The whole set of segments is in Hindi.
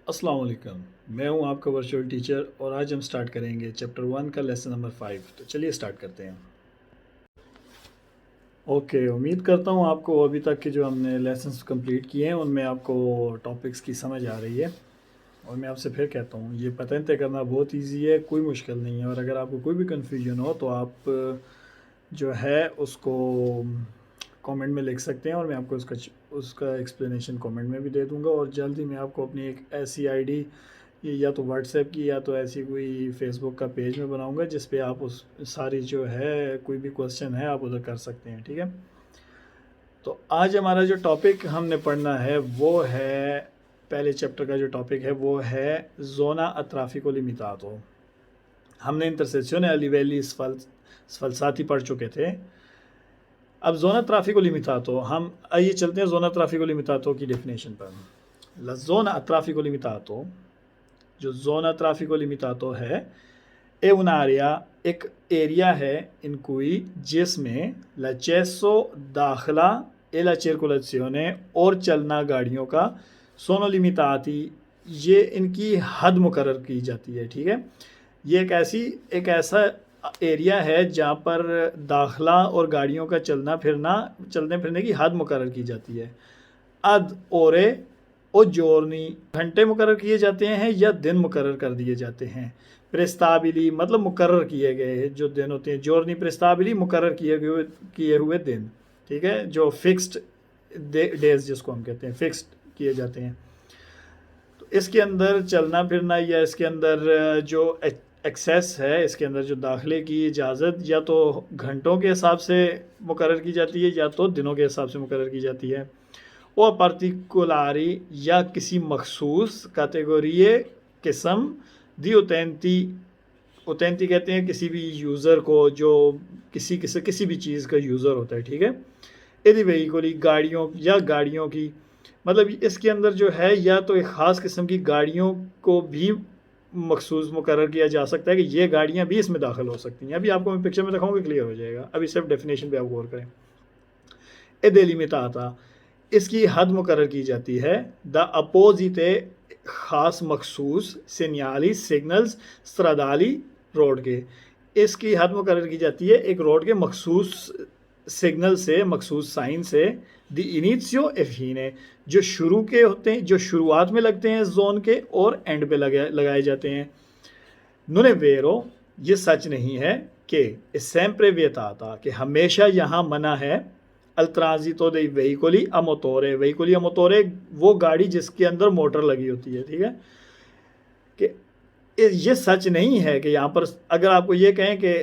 अस्सलाम वालेकुम। मैं हूं आपका वर्चुअल टीचर और आज हम स्टार्ट करेंगे चैप्टर 1 का लेसन नंबर 5। तो चलिए स्टार्ट करते हैं। ओके, उम्मीद करता हूं आपको अभी तक के जो हमने लेसन्स कंप्लीट किए हैं उनमें आपको टॉपिक्स की समझ आ रही है। और मैं आपसे फिर कहता हूं, ये पतें तय करना बहुत इजी है, कोई मुश्किल नहीं है। और अगर आपको कोई भी कन्फ्यूजन हो तो आप जो है उसको कमेंट में लिख सकते हैं और मैं आपको उसका एक्सप्लेनेशन कमेंट में भी दे दूंगा। और जल्द ही मैं आपको अपनी एक ऐसी आईडी या तो व्हाट्सएप की या तो ऐसी कोई फेसबुक का पेज में बनाऊंगा जिस पे आप उस सारी जो है कोई भी क्वेश्चन है आप उधर कर सकते हैं। ठीक है, तो आज हमारा जो टॉपिक हमने पढ़ना है वो है, पहले चैप्टर का जो टॉपिक है वो है जोना अत्राफिको लिमितातो। हमने इंटरसेक्शन लिवेली स्फलसाती पढ़ चुके थे। अब जोना ट्राफिको लिमितातो, हम आइए चलते हैं जोना ट्राफिको लिमितातो की डेफिनेशन पर। ला जोना ट्राफिको लिमितातो, जो जोना ट्राफिको लिमितातो है, ए उनारिया एक एरिया है इन कोई जिसमें लचेसो दाखला ए ला circolazione और चलना गाड़ियों का सोनो लिमिताती, ये इनकी हद मुकर्रर की जाती है। ठीक है, ये एक ऐसा एरिया है जहाँ पर दाखला और गाड़ियों का चलने फिरने की हद मुकर्रर की जाती है। अद ओरे और जोरनी, घंटे मुकर्रर किए जाते हैं या दिन मुकर्रर कर दिए जाते हैं। प्रेस्ताबिली मतलब मुकर्रर किए गए जो दिन होते हैं। जोरनी प्रेस्ताबिली मुकर्रर किए हुए दिन। ठीक है, जो फिक्स्ड डेज जिसको हम कहते हैं, फिक्स्ड किए जाते हैं। तो इसके अंदर चलना फिरना या इसके अंदर जो एक्सेस है, इसके अंदर जो दाखिले की इजाज़त या तो घंटों के हिसाब से मुकर्रर की जाती है या तो दिनों के हिसाब से मुकर्रर की जाती है। और पार्टिकुलारी या किसी मखसूस कैटेगरी किस्म दी ओतेंटी कहते हैं किसी भी यूज़र को जो किसी भी चीज़ का यूज़र होता है। ठीक है, यदि वहीकोली गाड़ियों की, मतलब इसके अंदर जो है या तो एक ख़ास किस्म की गाड़ियों को भी मखसूस मुकर्रर किया जा सकता है कि ये गाड़ियाँ भी इसमें दाखिल हो सकती हैं। अभी आपको मैं पिक्चर में दिखाऊंगा, क्लियर हो जाएगा। अभी सिर्फ डेफिनेशन पे आप गौर करें। ए डेलिमिटाता, इसकी हद मुकर्रर की जाती है। द अपोजिट ख़ास मखसूस सिग्नली सिग्नल्स स्त्रदाली रोड के, इसकी हद मुकर्रर की जाती है एक रोड के मखसूस सिग्नल से, मखसूस साइन से। द इनिशियो एफीने, जो शुरू के होते हैं, जो शुरुआत में लगते हैं जोन के और एंड पे लगाए जाते हैं। नुने वेरो, ये सच नहीं है कि सेम्प्रे विएताता, कि हमेशा यहाँ मना है। अल ट्रांजिटो दे वेहिकोली अमोतोरे वो गाड़ी जिसके अंदर मोटर लगी होती है। ठीक है, कि ये सच नहीं है कि यहाँ पर अगर आपको ये कहें कि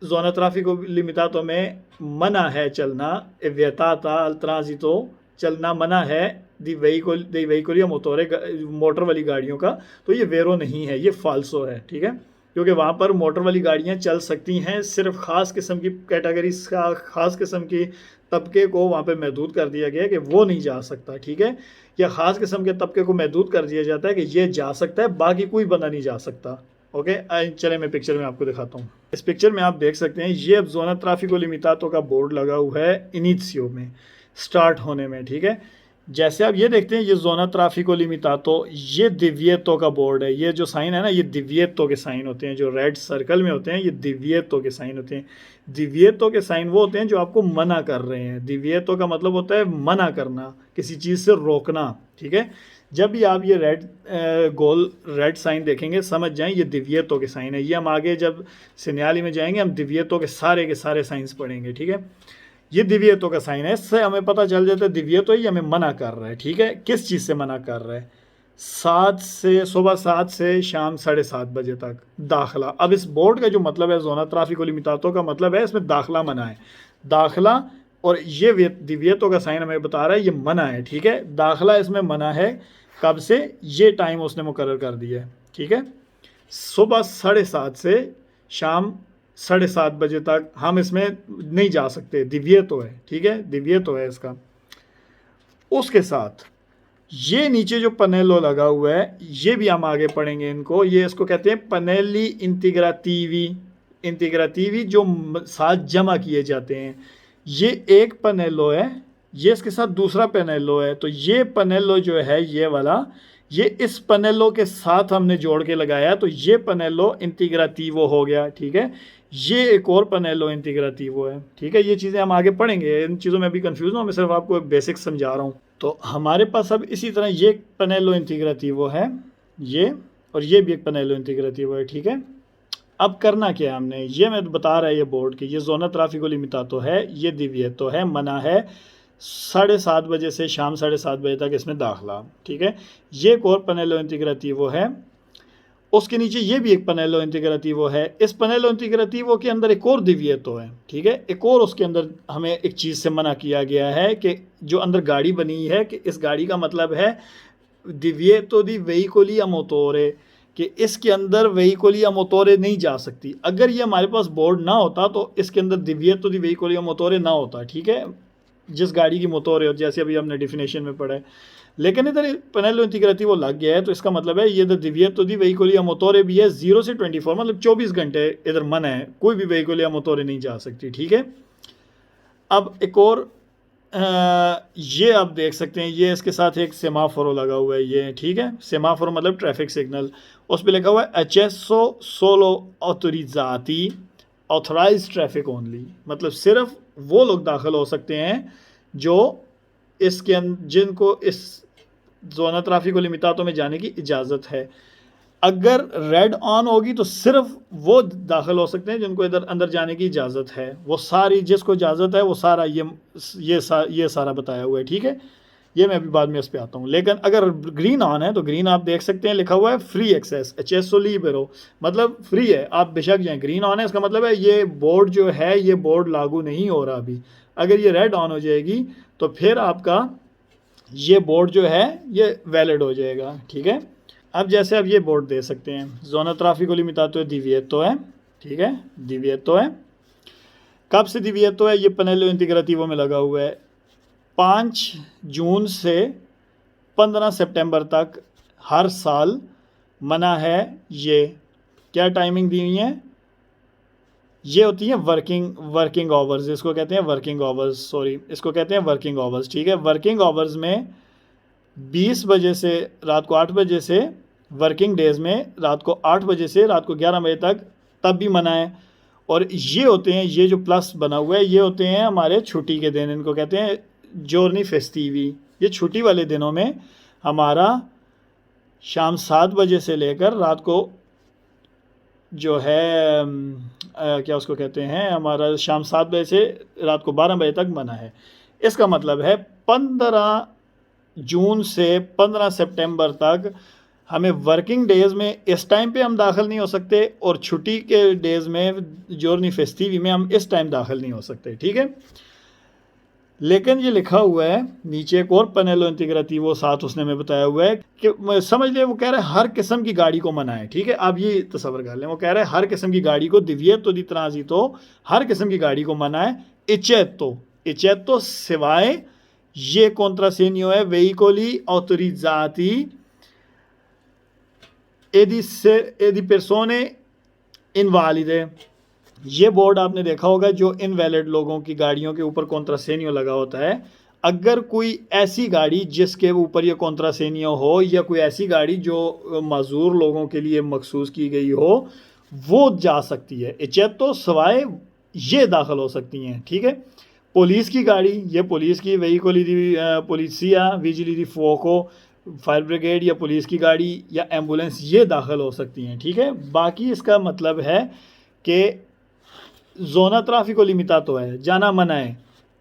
जोना ट्राफिको लिमितातो में मना है चलना, विएताता अल ट्रांजिटो चलना मना है दी वेहिकोली मोटोरे मोटर वाली गाड़ियों का, तो ये वेरो नहीं है, ये फाल्सो है। ठीक है, क्योंकि वहाँ पर मोटर वाली गाड़ियाँ चल सकती हैं, सिर्फ ख़ास किस्म की कैटेगरी ख़ास किस्म की तबके को वहाँ पे महदूद कर दिया गया है कि वो नहीं जा सकता। ठीक है, या ख़ास किस्म के तबके को महदूद कर दिया जाता है कि ये जा सकता है, बाकी कोई बंदा नहीं जा सकता। ओके, चले मैं पिक्चर में आपको दिखाता हूँ। इस पिक्चर में आप देख सकते हैं ये अब जोना ट्राफिको लिमितातो का बोर्ड लगा हुआ है इनिशियो में, स्टार्ट होने में। ठीक है, जैसे आप ये देखते हैं ये जोना ट्राफिको लिमितातो, ये दिव्येतो का बोर्ड है। ये जो साइन है ना, ये दिव्येतो के साइन होते हैं, जो रेड सर्कल में होते हैं ये दिव्येतो के साइन होते हैं। दिव्येतो के साइन वो होते हैं जो आपको मना कर रहे हैं। दिव्येतो का मतलब होता है मना करना, किसी चीज़ से रोकना। ठीक है, जब भी आप ये गोल रेड साइन देखेंगे समझ जाएं ये दिव्येतो के साइन है। ये हम आगे जब सिन्याली में जाएंगे हम दिव्येतो के सारे साइंस पढ़ेंगे। ठीक है, ये दिव्येतो का साइन है, इससे हमें पता चल जाता है दिव्येतो ही हमें मना कर रहा है। ठीक है, किस चीज़ से मना कर रहा है? सुबह 7 से शाम 7:30 बजे तक दाखिला। अब इस बोर्ड का जो मतलब है जोना ट्राफिको लिमितातो का मतलब है इसमें दाखिला मना है, दाखिला। और ये दिव्येतो का साइन हमें बता रहा है ये मना है। ठीक है, दाखिला इसमें मना है। कब से? ये टाइम उसने मुकर्रर कर दिया है। ठीक है, सुबह 7:30 से शाम 7:30 बजे तक हम इसमें नहीं जा सकते, दिव्येतो है। ठीक है, दिव्येतो है इसका। उसके साथ ये नीचे जो पनेलो लगा हुआ है ये भी हम आगे पढ़ेंगे इनको। ये इसको कहते हैं पनेली इंटीग्राटीवी जो साथ जमा किए जाते हैं। ये एक पनेलो है, ये इसके साथ दूसरा पनेलो है। तो ये पनेलो जो है ये वाला, ये इस पनेलो के साथ हमने जोड़ के लगाया, तो ये पनेलो इंटीग्राटिवो हो गया, ठीक है। ये एक और पनेलो इंटीग्राटिवो है, ठीक है। ये चीज़ें हम आगे पढ़ेंगे, इन चीज़ों में भी कंफ्यूज हूँ, मैं सिर्फ आपको एक बेसिक समझा रहा हूँ। तो हमारे पास अब इसी तरह ये पनेलो इंटीग्राटिवो है, ये, और ये भी एक पनेलो इंटीग्राटिवो है, ठीक है। अब करना क्या है हमने, ये मैं बता रहा है ये बोर्ड की, ये ज़ोना ट्राफिको लिमिटातो है, ये दिविएतो है, मना है 7:30 बजे से शाम 7:30 बजे तक इसमें दाखिला, ठीक है। ये एक और पनेलो इंटीग्राटिवो है, उसके नीचे ये भी एक पनेलो इंटीग्राटिवो है। इस पनेलो इंटीग्राटिवो के अंदर एक और दिविएतो है, ठीक है। एक और उसके अंदर हमें एक चीज़ से मना किया गया है कि जो अंदर गाड़ी बनी है, कि इस गाड़ी का मतलब है दिविएतो दी वेहिकोली a मोटोरे, कि इसके अंदर वेहिकोली a मोटोरे नहीं जा सकती। अगर ये हमारे पास बोर्ड ना होता तो इसके अंदर दिविएतो दी वेहिकोली a मोटोरे ना होता, ठीक है, जिस गाड़ी की मोटोरे हो, जैसे अभी हमने डिफिनेशन में पढ़ा है। लेकिन इधर पनेलो इंटीग्राटिवो लग गया है, तो इसका मतलब है ये दिविएतो दी वेहिकोली a मोटोरे भी है, 0 से 24 मतलब 24 घंटे इधर मन है, कोई भी वेहिकोली a मोटोरे नहीं जा सकती, ठीक है। अब एक और ये आप देख सकते हैं, ये इसके साथ एक सेमाफोरो लगा हुआ है, ये, ठीक है। सेमाफोरो मतलब ट्रैफिक सिग्नल, उस पर लिखा हुआ है एचेसो सोलो ऑथोरिजाती, ऑथराइज ट्रैफिक ओनली, मतलब सिर्फ वो लोग दाखिल हो सकते हैं जो इसके जिनको इस ज़ोना ट्राफिको लिमिटातो में जाने की इजाज़त है। अगर रेड ऑन होगी तो सिर्फ वो दाखिल हो सकते हैं जिनको इधर अंदर जाने की इजाज़त है, वो सारी जिसको इजाज़त है वो सारा ये सारा बताया हुआ है, ठीक है। ये मैं अभी बाद में इस पे आता हूँ। लेकिन अगर ग्रीन ऑन है तो ग्रीन आप देख सकते हैं लिखा हुआ है फ्री एक्सेस, एचएसओ लिबरो, मतलब फ्री है, आप बेशक जाएँ। ग्रीन ऑन है इसका मतलब है ये बोर्ड जो है, ये बोर्ड लागू नहीं हो रहा अभी। अगर ये रेड ऑन हो जाएगी तो फिर आपका ये बोर्ड जो है ये वैलिड हो जाएगा, ठीक है। अब जैसे आप ये बोर्ड दे सकते हैं, ज़ोना ट्राफिको लिमिटातो दिविएतो है, ठीक है, दिविएतो है। कब से दिविएतो है, ये पनेलो इंटीग्राटिवो में लगा हुआ है। 5 जून से 15 सितंबर तक हर साल मना है। ये क्या टाइमिंग दी हुई है, ये होती है वर्किंग आवर्स, इसको कहते हैं वर्किंग आवर्स, सॉरी इसको कहते हैं वर्किंग आवर्स, ठीक है। वर्किंग आवर्स में 20 बजे से रात को 8 बजे से, वर्किंग डेज़ में रात को 8 बजे से रात को 11 बजे तक, तब भी मना है। और ये होते हैं, ये जो प्लस बना हुआ है, ये होते हैं हमारे छुट्टी के दिन, इनको कहते हैं जोर्नी फेस्टिवी। ये छुट्टी वाले दिनों में हमारा शाम 7 बजे से लेकर रात को जो है क्या उसको कहते हैं, हमारा शाम 7 बजे से रात को 12 बजे तक मना है। इसका मतलब है 15 जून से 15 सितंबर तक हमें वर्किंग डेज़ में इस टाइम पे हम दाखिल नहीं हो सकते, और छुट्टी के डेज़ में जोर्नी फेस्टिवी में हम इस टाइम दाखिल नहीं हो सकते, ठीक है। लेकिन ये लिखा हुआ है नीचे एक और पनेलो इंटीग्राटिवो साथ उसने में बताया हुआ है कि समझ ले, वो कह रहा है हर किस्म की गाड़ी को मना है, ठीक है। आप ये तस्वर कर लें, वो कह रहा है हर किस्म की गाड़ी को, दिविएतो दी ट्रांजितो, हर किस्म की गाड़ी को मना है। इचेतो सिवाय ये कॉन्ट्रासेनियो है वेहिकोली ऑथोरिजाती एदी पर्सोने इनवालिदे। ये बोर्ड आपने देखा होगा जो इनवैलिड लोगों की गाड़ियों के ऊपर कॉन्ट्रासेनियो लगा होता है। अगर कोई ऐसी गाड़ी जिसके ऊपर ये कॉन्ट्रासेनियो हो, या कोई ऐसी गाड़ी जो माजूर लोगों के लिए मखसूस की गई हो, वो जा सकती है। इचेतो सवाए ये दाखिल हो सकती हैं, ठीक है। पुलिस की गाड़ी, ये पुलिस की वेहिकोली दी पुलिसिया विजिली दी फोको, फायर ब्रिगेड या पुलिस की गाड़ी या एम्बुलेंस, ये दाखिल हो सकती हैं, ठीक है। बाकी इसका मतलब है कि ज़ोना ट्राफिको लिमिटातो है, जाना मना है।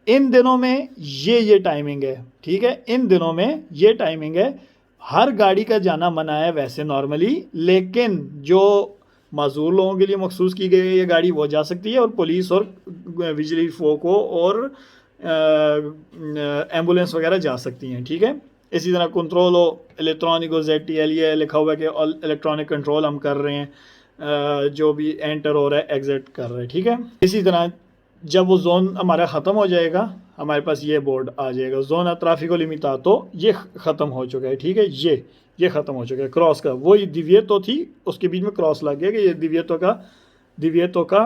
इन दिनों में ये टाइमिंग है, ठीक है, इन दिनों में ये टाइमिंग है। हर गाड़ी का जाना मना है वैसे नॉर्मली, लेकिन जो माजूर लोगों के लिए मखसूस की गई ये गाड़ी वो जा सकती है, और पुलिस और बिजली फोको और एम्बुलेंस वगैरह जा सकती हैं, ठीक है। इसी तरह कंट्रोलो इलेक्ट्रॉनिको ZTL, ये लिखा हुआ है कि इलेक्ट्रॉनिक कंट्रोल हम कर रहे हैं, जो भी एंटर हो रहा है एग्जिट कर रहे हैं, ठीक है। इसी तरह जब वो जोन हमारा ख़त्म हो जाएगा, हमारे पास ये बोर्ड आ जाएगा, ज़ोना ट्राफिको लिमिटातो, ये ख़त्म हो चुका है, ठीक है। ये ख़त्म हो चुका है, क्रॉस का, वो दिविएतो थी उसके बीच में क्रॉस लग गया कि ये दिविएतो का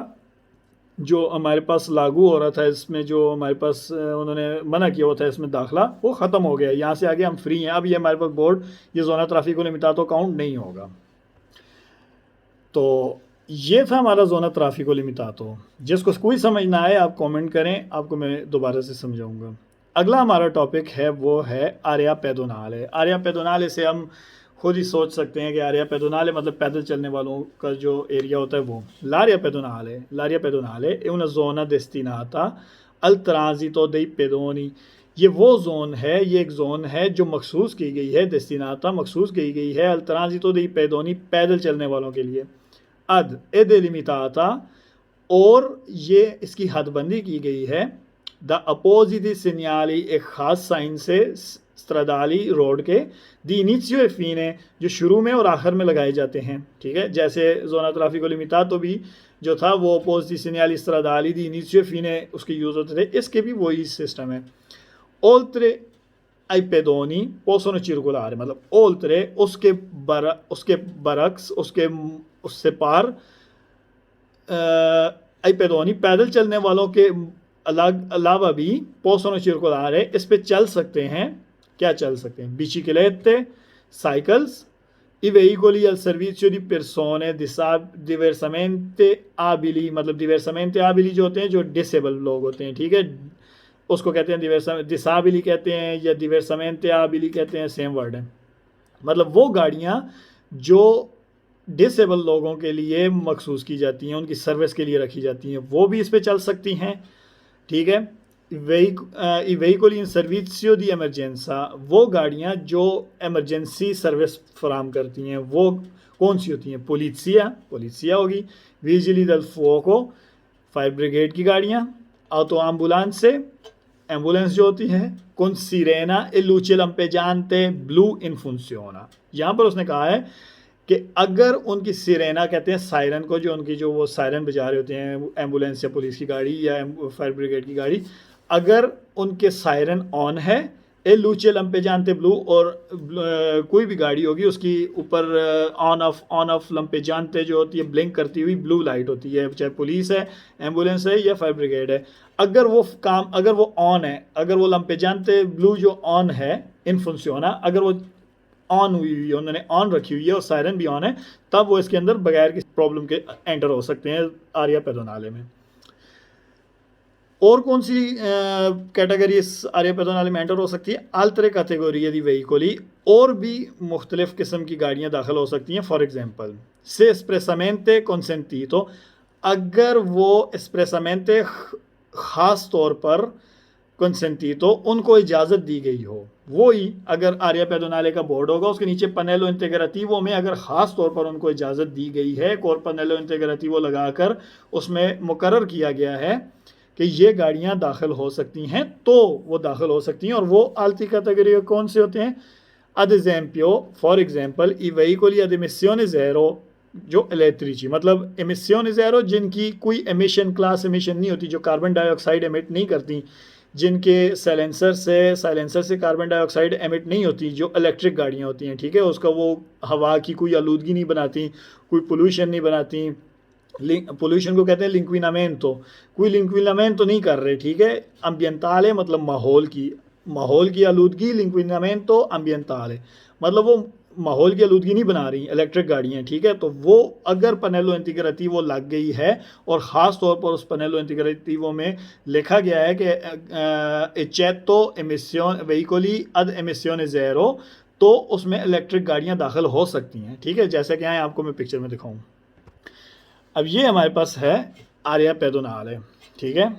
जो हमारे पास लागू हो रहा था, इसमें जो हमारे पास उन्होंने मना किया हुआ था इसमें दाखिला, वो ख़त्म हो गया। यहाँ से आगे हम फ्री हैं। अब ये हमारे पास बोर्ड ये ज़ोना ट्राफिको लिमिटातो काउंट नहीं होगा। तो ये था हमारा ज़ोना ट्राफिको लिमिटातो। जिसको कोई समझ ना आए आप कमेंट करें, आपको मैं दोबारा से समझाऊंगा। अगला हमारा टॉपिक है वो है आरिया पेदोनाले। आरिया पेदोनाले से हम खुद ही सोच सकते हैं कि आरिया पेदोनाले मतलब पैदल चलने वालों का जो एरिया होता है वो। Lariya पेदोनाले è una zona destinata al transito dei pedoni। ये वो जोन है, ये एक जोन है जो मखसूस की गई है, डेस्टिनाता मखसूस की गई है अल ट्रांजिटो dei pedoni पैदल चलने वालों के लिए। अद ए delimitata और ये इसकी हदबंदी की गई है द अपोजिट सिग्नाली एक ख़ास साइन से स्ट्रादाली रोड के दी इनिशियो ए फीने जो शुरू में और आखिर में लगाए जाते हैं। ठीक है, जैसे जोना ट्राफिको लिमिटातो भी जो था वो अपोजिट सिग्नाली स्ट्रादाली दी इनिशियो फीने उसके यूज़ होते थे, इसके भी वही सिस्टम है। ओल्ट्रे आई पेदोनी पोसोनो चिरकुलार मतलब ओल्ट्रे उसके बरक्स उससे पार आई पेदोनी पैदल चलने वालों के अलावा भी पोसोनो चिरकुलार है, इस पे चल सकते हैं। क्या चल सकते हैं? बिचिक्लेटे, cycles, i veicoli al servizio di persone diversamente abili मतलब diversamente abili जो होते हैं जो डिसेबल लोग होते हैं। ठीक है, उसको कहते हैं डिसाबिली कहते हैं या diversamente abili कहते हैं, सेम वर्ड है। मतलब वो गाड़ियाँ जो डिसेबल लोगों के लिए मखसूस की जाती हैं, उनकी सर्विस के लिए रखी जाती हैं, वो भी इस पर चल सकती हैं। ठीक है, वेहिकल इन सर्विसियो दी एमरजेंसा वो गाड़ियाँ जो एमरजेंसी सर्विस फराम करती हैं वो कौन सी होती हैं? पुलिसिया होगी, विजिली दल फुओको फायर ब्रिगेड की गाड़ियाँ, ऑटो एम्बुलेंस जो होती है, कौन सिरेना ए लूचे लंपेजानते ब्लू इन फंक्शोना। यहाँ पर उसने कहा है कि अगर उनकी सिरेना कहते हैं सायरन को, जो उनकी जो वो सायरन बजा रहे होते हैं एम्बुलेंस या पुलिस की गाड़ी या फायर ब्रिगेड की गाड़ी, अगर उनके सायरन ऑन है ए लूचे लंपे जानते ब्लू और कोई भी गाड़ी होगी उसकी ऊपर ऑन ऑफ लंपे जानते जो होती है ब्लिंक करती हुई ब्लू लाइट होती है, चाहे पुलिस है, एम्बुलेंस है या फायर ब्रिगेड है। अगर वो ऑन है, अगर वो लंपे जानते ब्लू जो ऑन है इन फंक्शोना, अगर वो ऑन हुई है, उन्होंने ऑन रखी हुई है और सायरन भी ऑन है, तब वो इसके अंदर बगैर किसी प्रॉब्लम के एंटर हो सकते हैं आरिया पेदोनाले में। और कौन सी कैटेगरी इस आरिया पेदोनाले में एंटर हो सकती है? आल्तरे कैटेगरी यदि वेहिकोली और भी मुख्तलिफ किस्म की गाड़ियाँ दाखिल हो सकती हैं। फॉर एग्जांपल से एस्प्रेसमेंटे कंसेंटीतो, अगर वो एस्प्रेसमेंटे ख़ास तौर पर कंसेंटीतो उनको इजाज़त दी गई हो। वही अगर आरिया पेदोनाले का बोर्ड होगा उसके नीचे पनेलो इंटेग्रेटिवो में अगर ख़ास तौर पर उनको इजाज़त दी गई है, और पनेलो इंटेग्रेटिवो लगाकर उसमें मुकर्रर किया गया है कि ये गाड़ियाँ दाखिल हो सकती हैं, तो वो दाखिल हो सकती हैं। और वो आलती कैटेगरी कौन से होते हैं? ad esempio फॉर एग्जांपल ई वेहिकोली ad emissione zero जो इलेक्ट्रिची मतलब एमिसियन ज़ेरो, जिनकी कोई एमिशन क्लास एमिशन नहीं होती, जो कार्बन डाइऑक्साइड एमिट नहीं करती, जिनके साइलेंसर से कार्बन डाइऑक्साइड एमिट नहीं होती, जो इलेक्ट्रिक गाड़ियाँ होती हैं। ठीक है, उसका वो हवा की कोई आलूदगी नहीं बनाती, कोई पोल्यूशन नहीं बनाती। पोल्यूशन को कहते हैं लिंक्विनामेंटो, कोई लिंक्विनामेंटो नहीं कर रहे। ठीक है, अम्बियंताले मतलब माहौल की आलूदगी, लिंक्विनामेंटो अम्बियंताले मतलब वो माहौल की आलूदगी नहीं बना रही इलेक्ट्रिक गाड़ियाँ। ठीक है, तो वो अगर पनेलो इंटीग्रेटिवो लग गई है और ख़ास तौर पर उस पनेलो इंटीग्रेटिवो में लिखा गया है कि एचेतो एमिसियन वेहिकोली अद एमिसियन ज़ेरो, तो उसमें इलेक्ट्रिक गाड़ियाँ दाखिल हो सकती हैं। ठीक है, जैसे कि यहाँ आपको मैं पिक्चर में दिखाऊँ। अब ये हमारे पास है आरिया पेदोनाले। ठीक है,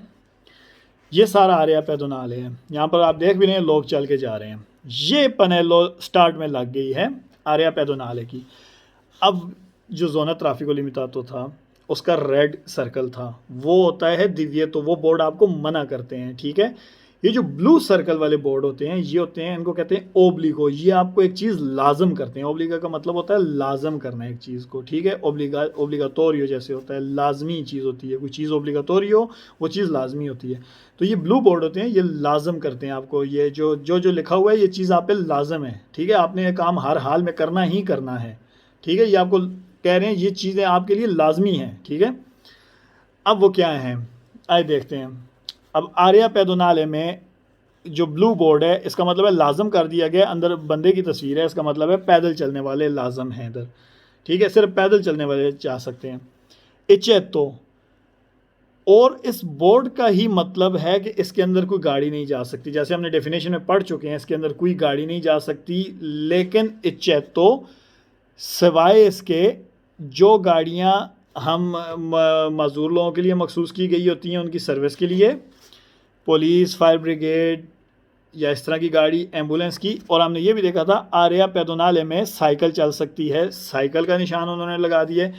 ये सारा आरिया पेदोनाले है। यहाँ पर आप देख भी रहे हैं लोग चल के जा रहे हैं। ये पनेलो स्टार्ट में लग गई है आरिया पेदोनाले की। अब जो ज़ोना ट्राफिको लिमिटातो था उसका रेड सर्कल था, वो होता है दिव्य, तो वो बोर्ड आपको मना करते हैं। ठीक है, ये जो ब्लू सर्कल वाले बोर्ड होते हैं ये होते हैं, इनको कहते हैं ओब्लिगो। ये आपको एक चीज़ लाजम करते हैं। ओब्लिगा का मतलब होता है लाजम करना एक चीज़ को। ठीक है, ओब्लिगाटोरियो जैसे होता है, लाजमी चीज़ होती है। कोई चीज़ ओब्लिगाटोरियो वो चीज़ लाजमी होती है। तो ये ब्लू बोर्ड होते हैं, ये लाजम करते हैं आपको, ये जो लिखा हुआ है ये चीज़ आप पे लाजम है। ठीक है, आपने ये काम हर हाल में करना ही करना है। ठीक है, ये आपको कह रहे हैं ये चीज़ें आपके लिए लाजमी हैं। ठीक है, अब वो क्या हैं, आइए देखते हैं। अब आर्या पैदोनाले में जो ब्लू बोर्ड है, इसका मतलब है लाजम कर दिया गया, अंदर बंदे की तस्वीर है, इसका मतलब है पैदल चलने वाले लाजम हैं इधर, ठीक है, सिर्फ पैदल चलने वाले जा सकते हैं। इचेतो, और इस बोर्ड का ही मतलब है कि इसके अंदर कोई गाड़ी नहीं जा सकती, जैसे हमने डेफिनेशन में पढ़ चुके हैं, इसके अंदर कोई गाड़ी नहीं जा सकती। लेकिन इचेतो, सिवाय इसके जो गाड़ियां हम मजदूर लोगों के लिए मखसूस की गई होती हैं उनकी सर्विस के लिए, पुलिस, फायर ब्रिगेड या इस तरह की गाड़ी, एम्बुलेंस की। और हमने ये भी देखा था आर्या पैदोनाले में साइकिल चल सकती है, साइकिल का निशान उन्होंने लगा दिए।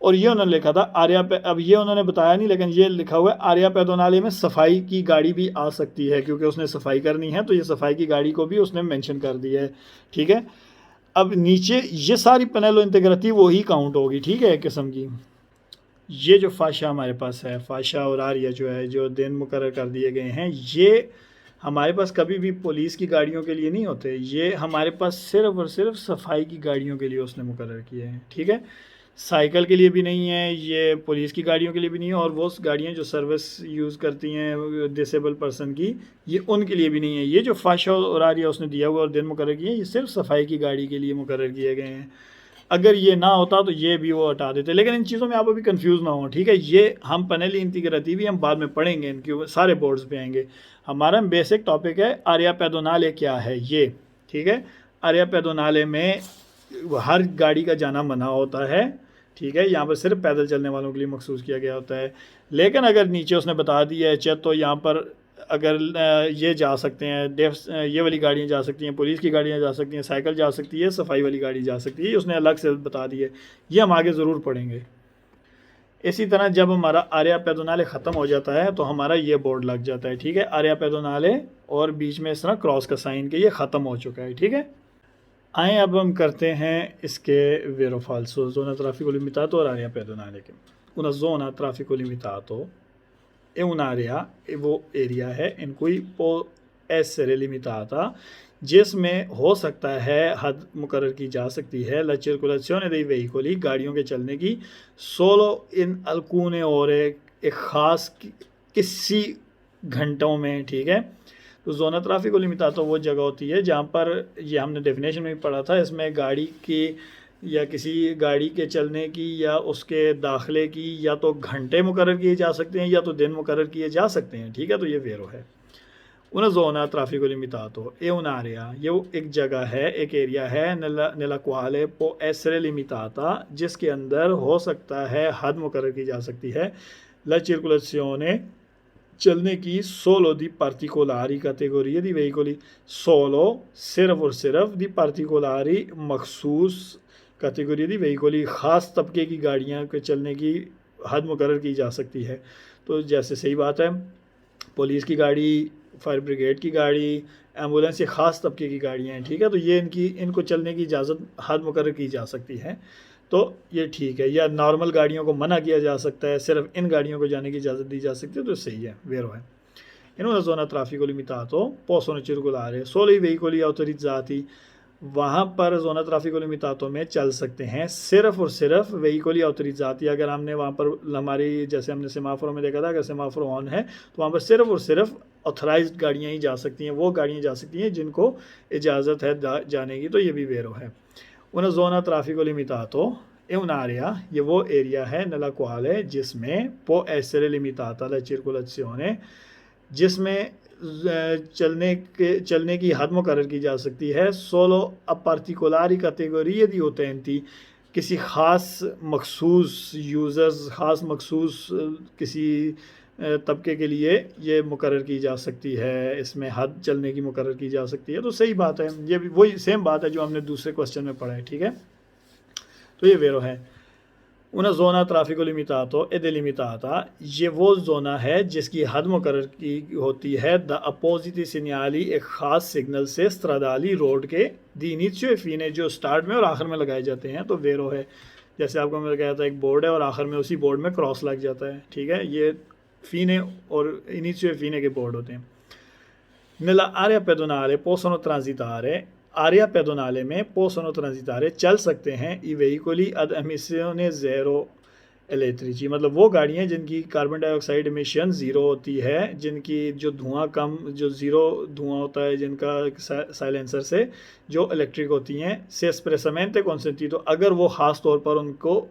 और ये उन्होंने लिखा था अब ये उन्होंने बताया नहीं, लेकिन ये लिखा हुआ है आर्या पैदोनाले में सफाई की गाड़ी भी आ सकती है, क्योंकि उसने सफाई करनी है, तो ये सफाई की गाड़ी को भी उसने मेंशन कर दिया है, ठीक है। अब नीचे ये सारी पैनलो इंटीग्रेटी वही काउंट होगी, ठीक है, एक किस्म की। ये जो फाशा हमारे पास है, फाशा और आर्या जो है, जो दिन मुकर्रर कर दिए गए हैं, ये हमारे पास कभी भी पुलिस की गाड़ियों के लिए नहीं होते, ये हमारे पास सिर्फ और सिर्फ सफाई की गाड़ियों के लिए उसने मुकर्रर किए हैं, ठीक है। साइकिल के लिए भी नहीं है, ये पुलिस की गाड़ियों के लिए भी नहीं है, और वो गाड़ियाँ जो सर्विस यूज़ करती हैं डिसेबल पर्सन की, ये उनके लिए भी नहीं है। ये जो फाशा और आर्या उसने दिया हुआ और दिन मुकर्रर किए हैं, ये सिर्फ सफाई की गाड़ी के लिए मुकर्रर किए गए हैं। अगर ये ना होता तो ये भी वो हटा देते, लेकिन इन चीज़ों में आप अभी कंफ्यूज ना हो, ठीक है। ये हम पैनल इंटीग्रेटी भी हम बाद में पढ़ेंगे, इनके सारे बोर्ड्स पे आएंगे। हमारा बेसिक टॉपिक है आर्या पैदोनाले क्या है ये, ठीक है। आर्या पैदोनाले में हर गाड़ी का जाना मना होता है, ठीक है, यहाँ पर सिर्फ पैदल चलने वालों के लिए मखसूस किया गया होता है। लेकिन अगर नीचे उसने बता दिया है तो यहाँ पर अगर ये जा सकते हैं, ये वाली गाड़ियाँ जा सकती हैं, पुलिस की गाड़ियाँ जा सकती हैं, साइकिल जा सकती है, सफाई वाली गाड़ी जा सकती है, ये उसने अलग से बता दी है, ये हम आगे ज़रूर पढ़ेंगे। इसी तरह जब हमारा आर्या पैदोनाले ख़त्म हो जाता है तो हमारा ये बोर्ड लग जाता है, ठीक है, आर्या पैदोनाले, और बीच में इस तरह क्रॉस का साइन के ये ख़त्म हो चुका है, ठीक है। आए अब हम करते हैं इसके वेरो फाल्सो, zona traffico limitato और आर्या पैदोनाले के। una zona traffico limitato è un'area, वो एरिया है in cui può essere limitata, जिसमें हो सकता है हद मुकर्रर की जा सकती है, la circolazione dei veicoli, गाड़ियों के चलने की, solo in alcune ore, एक ख़ास किसी घंटों में, ठीक है। तो जोना ट्राफिको लिमिटातो वो जगह होती है जहाँ पर, ये हमने डेफिनेशन में भी पढ़ा था, इसमें गाड़ी की या किसी गाड़ी के चलने की या उसके दाखिले की या तो घंटे मुकर्रर किए जा सकते हैं या तो दिन मुकर्रर किए जा सकते हैं, ठीक है। तो ये वेरो है una zona traffico limitato è un'area, ये एक जगह है, एक एरिया है, nella quale può essere limitata, जिसके अंदर हो सकता है हद मुकर्रर की जा सकती है, la circolazione, चलने की, solo di particolari categorie di veicoli, solo सिर्फ और सिर्फ di particolari मखसूस कैटेगरी दी veicoli, ख़ास तबके की गाड़ियाँ के चलने की हद मुकर्रर की जा सकती है। तो जैसे सही बात है, पुलिस की गाड़ी, फायर ब्रिगेड की गाड़ी, एम्बुलेंस, ये ख़ास तबके की गाड़ियाँ हैं, ठीक है। तो ये इनको चलने की इजाज़त हद मुकर्रर की जा सकती है, तो ये ठीक है। या नॉर्मल गाड़ियों को मना किया जा सकता है, सिर्फ इन गाड़ियों को जाने की इजाज़त दी जा सकती है, तो सही है, वेरो है। In una zona a traffico limitato possono circolare solo i veicoli autorizzati, वहाँ पर जोना ट्राफिको लिमिटातो में चल सकते हैं सिर्फ और सिर्फ वेहिकली ऑथोरिज़ाती। अगर हमने वहाँ पर हमारी, जैसे हमने सेमाफोर में देखा था, अगर सेमाफोर ऑन है तो वहाँ पर सिर्फ और सिर्फ ऑथराइज्ड गाड़ियाँ ही जा सकती हैं, वो गाड़ियाँ जा सकती हैं जिनको इजाज़त है जाने की, तो ये भी वेरो है। una zona traffico limitato è un'area, ये वो एरिया है nella quale, जिसमें può essere limitata la circolazione, जिसमें चलने की हद मुकर्रर की जा सकती है, solo a particolari categorie di utenti, किसी ख़ास मखसूस यूज़र्स, ख़ास मखसूस किसी तबके के लिए ये मुकर्रर की जा सकती है, इसमें हद चलने की मुकर्रर की जा सकती है। तो सही बात है, ये भी वही सेम बात है जो हमने दूसरे क्वेश्चन में पढ़ा है, ठीक है। तो ये वेरो है। una zona traffico limitato e delimitata, ये वो जोना है जिसकी हद मुकर्रर की होती है द अपोजिट सिग्नली, एक ख़ास सिग्नल से स्ट्रादाली रोड के दी इनिशियो e fine, जो स्टार्ट में और आखिर में लगाए जाते हैं, तो वेरो है। जैसे आपको मैंने कहा था एक बोर्ड है और आखिर में उसी बोर्ड में क्रॉस लग जाता है, ठीक है, ये फीने और इनिशियो e fine के बोर्ड होते हैं। nella area pedonale possono transitare, Arya पैदोनाले में possono transitare चल सकते हैं, i veicoli ad emissione zero, elettrici, मतलब वो गाड़ियाँ जिनकी कार्बन डाइऑक्साइड एमिशन ज़ीरो होती है, जिनकी जो धुआं कम, जो ज़ीरो धुआं होता है जिनका साइलेंसर से, जो इलेक्ट्रिक होती हैं, से espressamente consentito, अगर वो ख़ास तौर पर उनको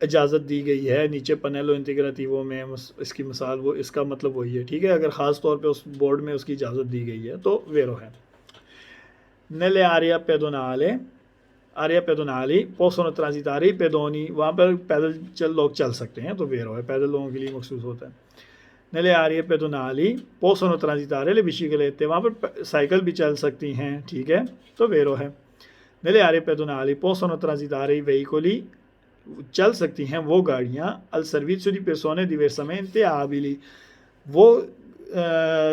इजाज़त दी गई है नीचे पनेलो इंटीग्रेटिवो में, इसकी मिसाल वो, इसका मतलब वही है, ठीक है। अगर ख़ास तौर पे उस बोर्ड में उसकी इजाज़त दी गई है तो वेरो है। Nelle aree pedonali, आरिया पेदोनाली पोसोनो ट्रांजिटारी पेदोनी, वहाँ पर पैदल लोग चल सकते हैं तो वेरो है, पैदल लोगों के लिए मखसूस होता है। नले आरिया पेदोनाली पोसोनो ट्रांजिटारे ले बिचिक्लेटे, वहाँ पर साइकिल भी चल सकती हैं, ठीक है, तो वेरो है। नले आरिया पेदोनाली पोसोनो ट्रांजिटारे वेहिकोली, चल सकती हैं वो गाड़ियाँ अल सर्विज़ियो दी persone diversamente abili, वो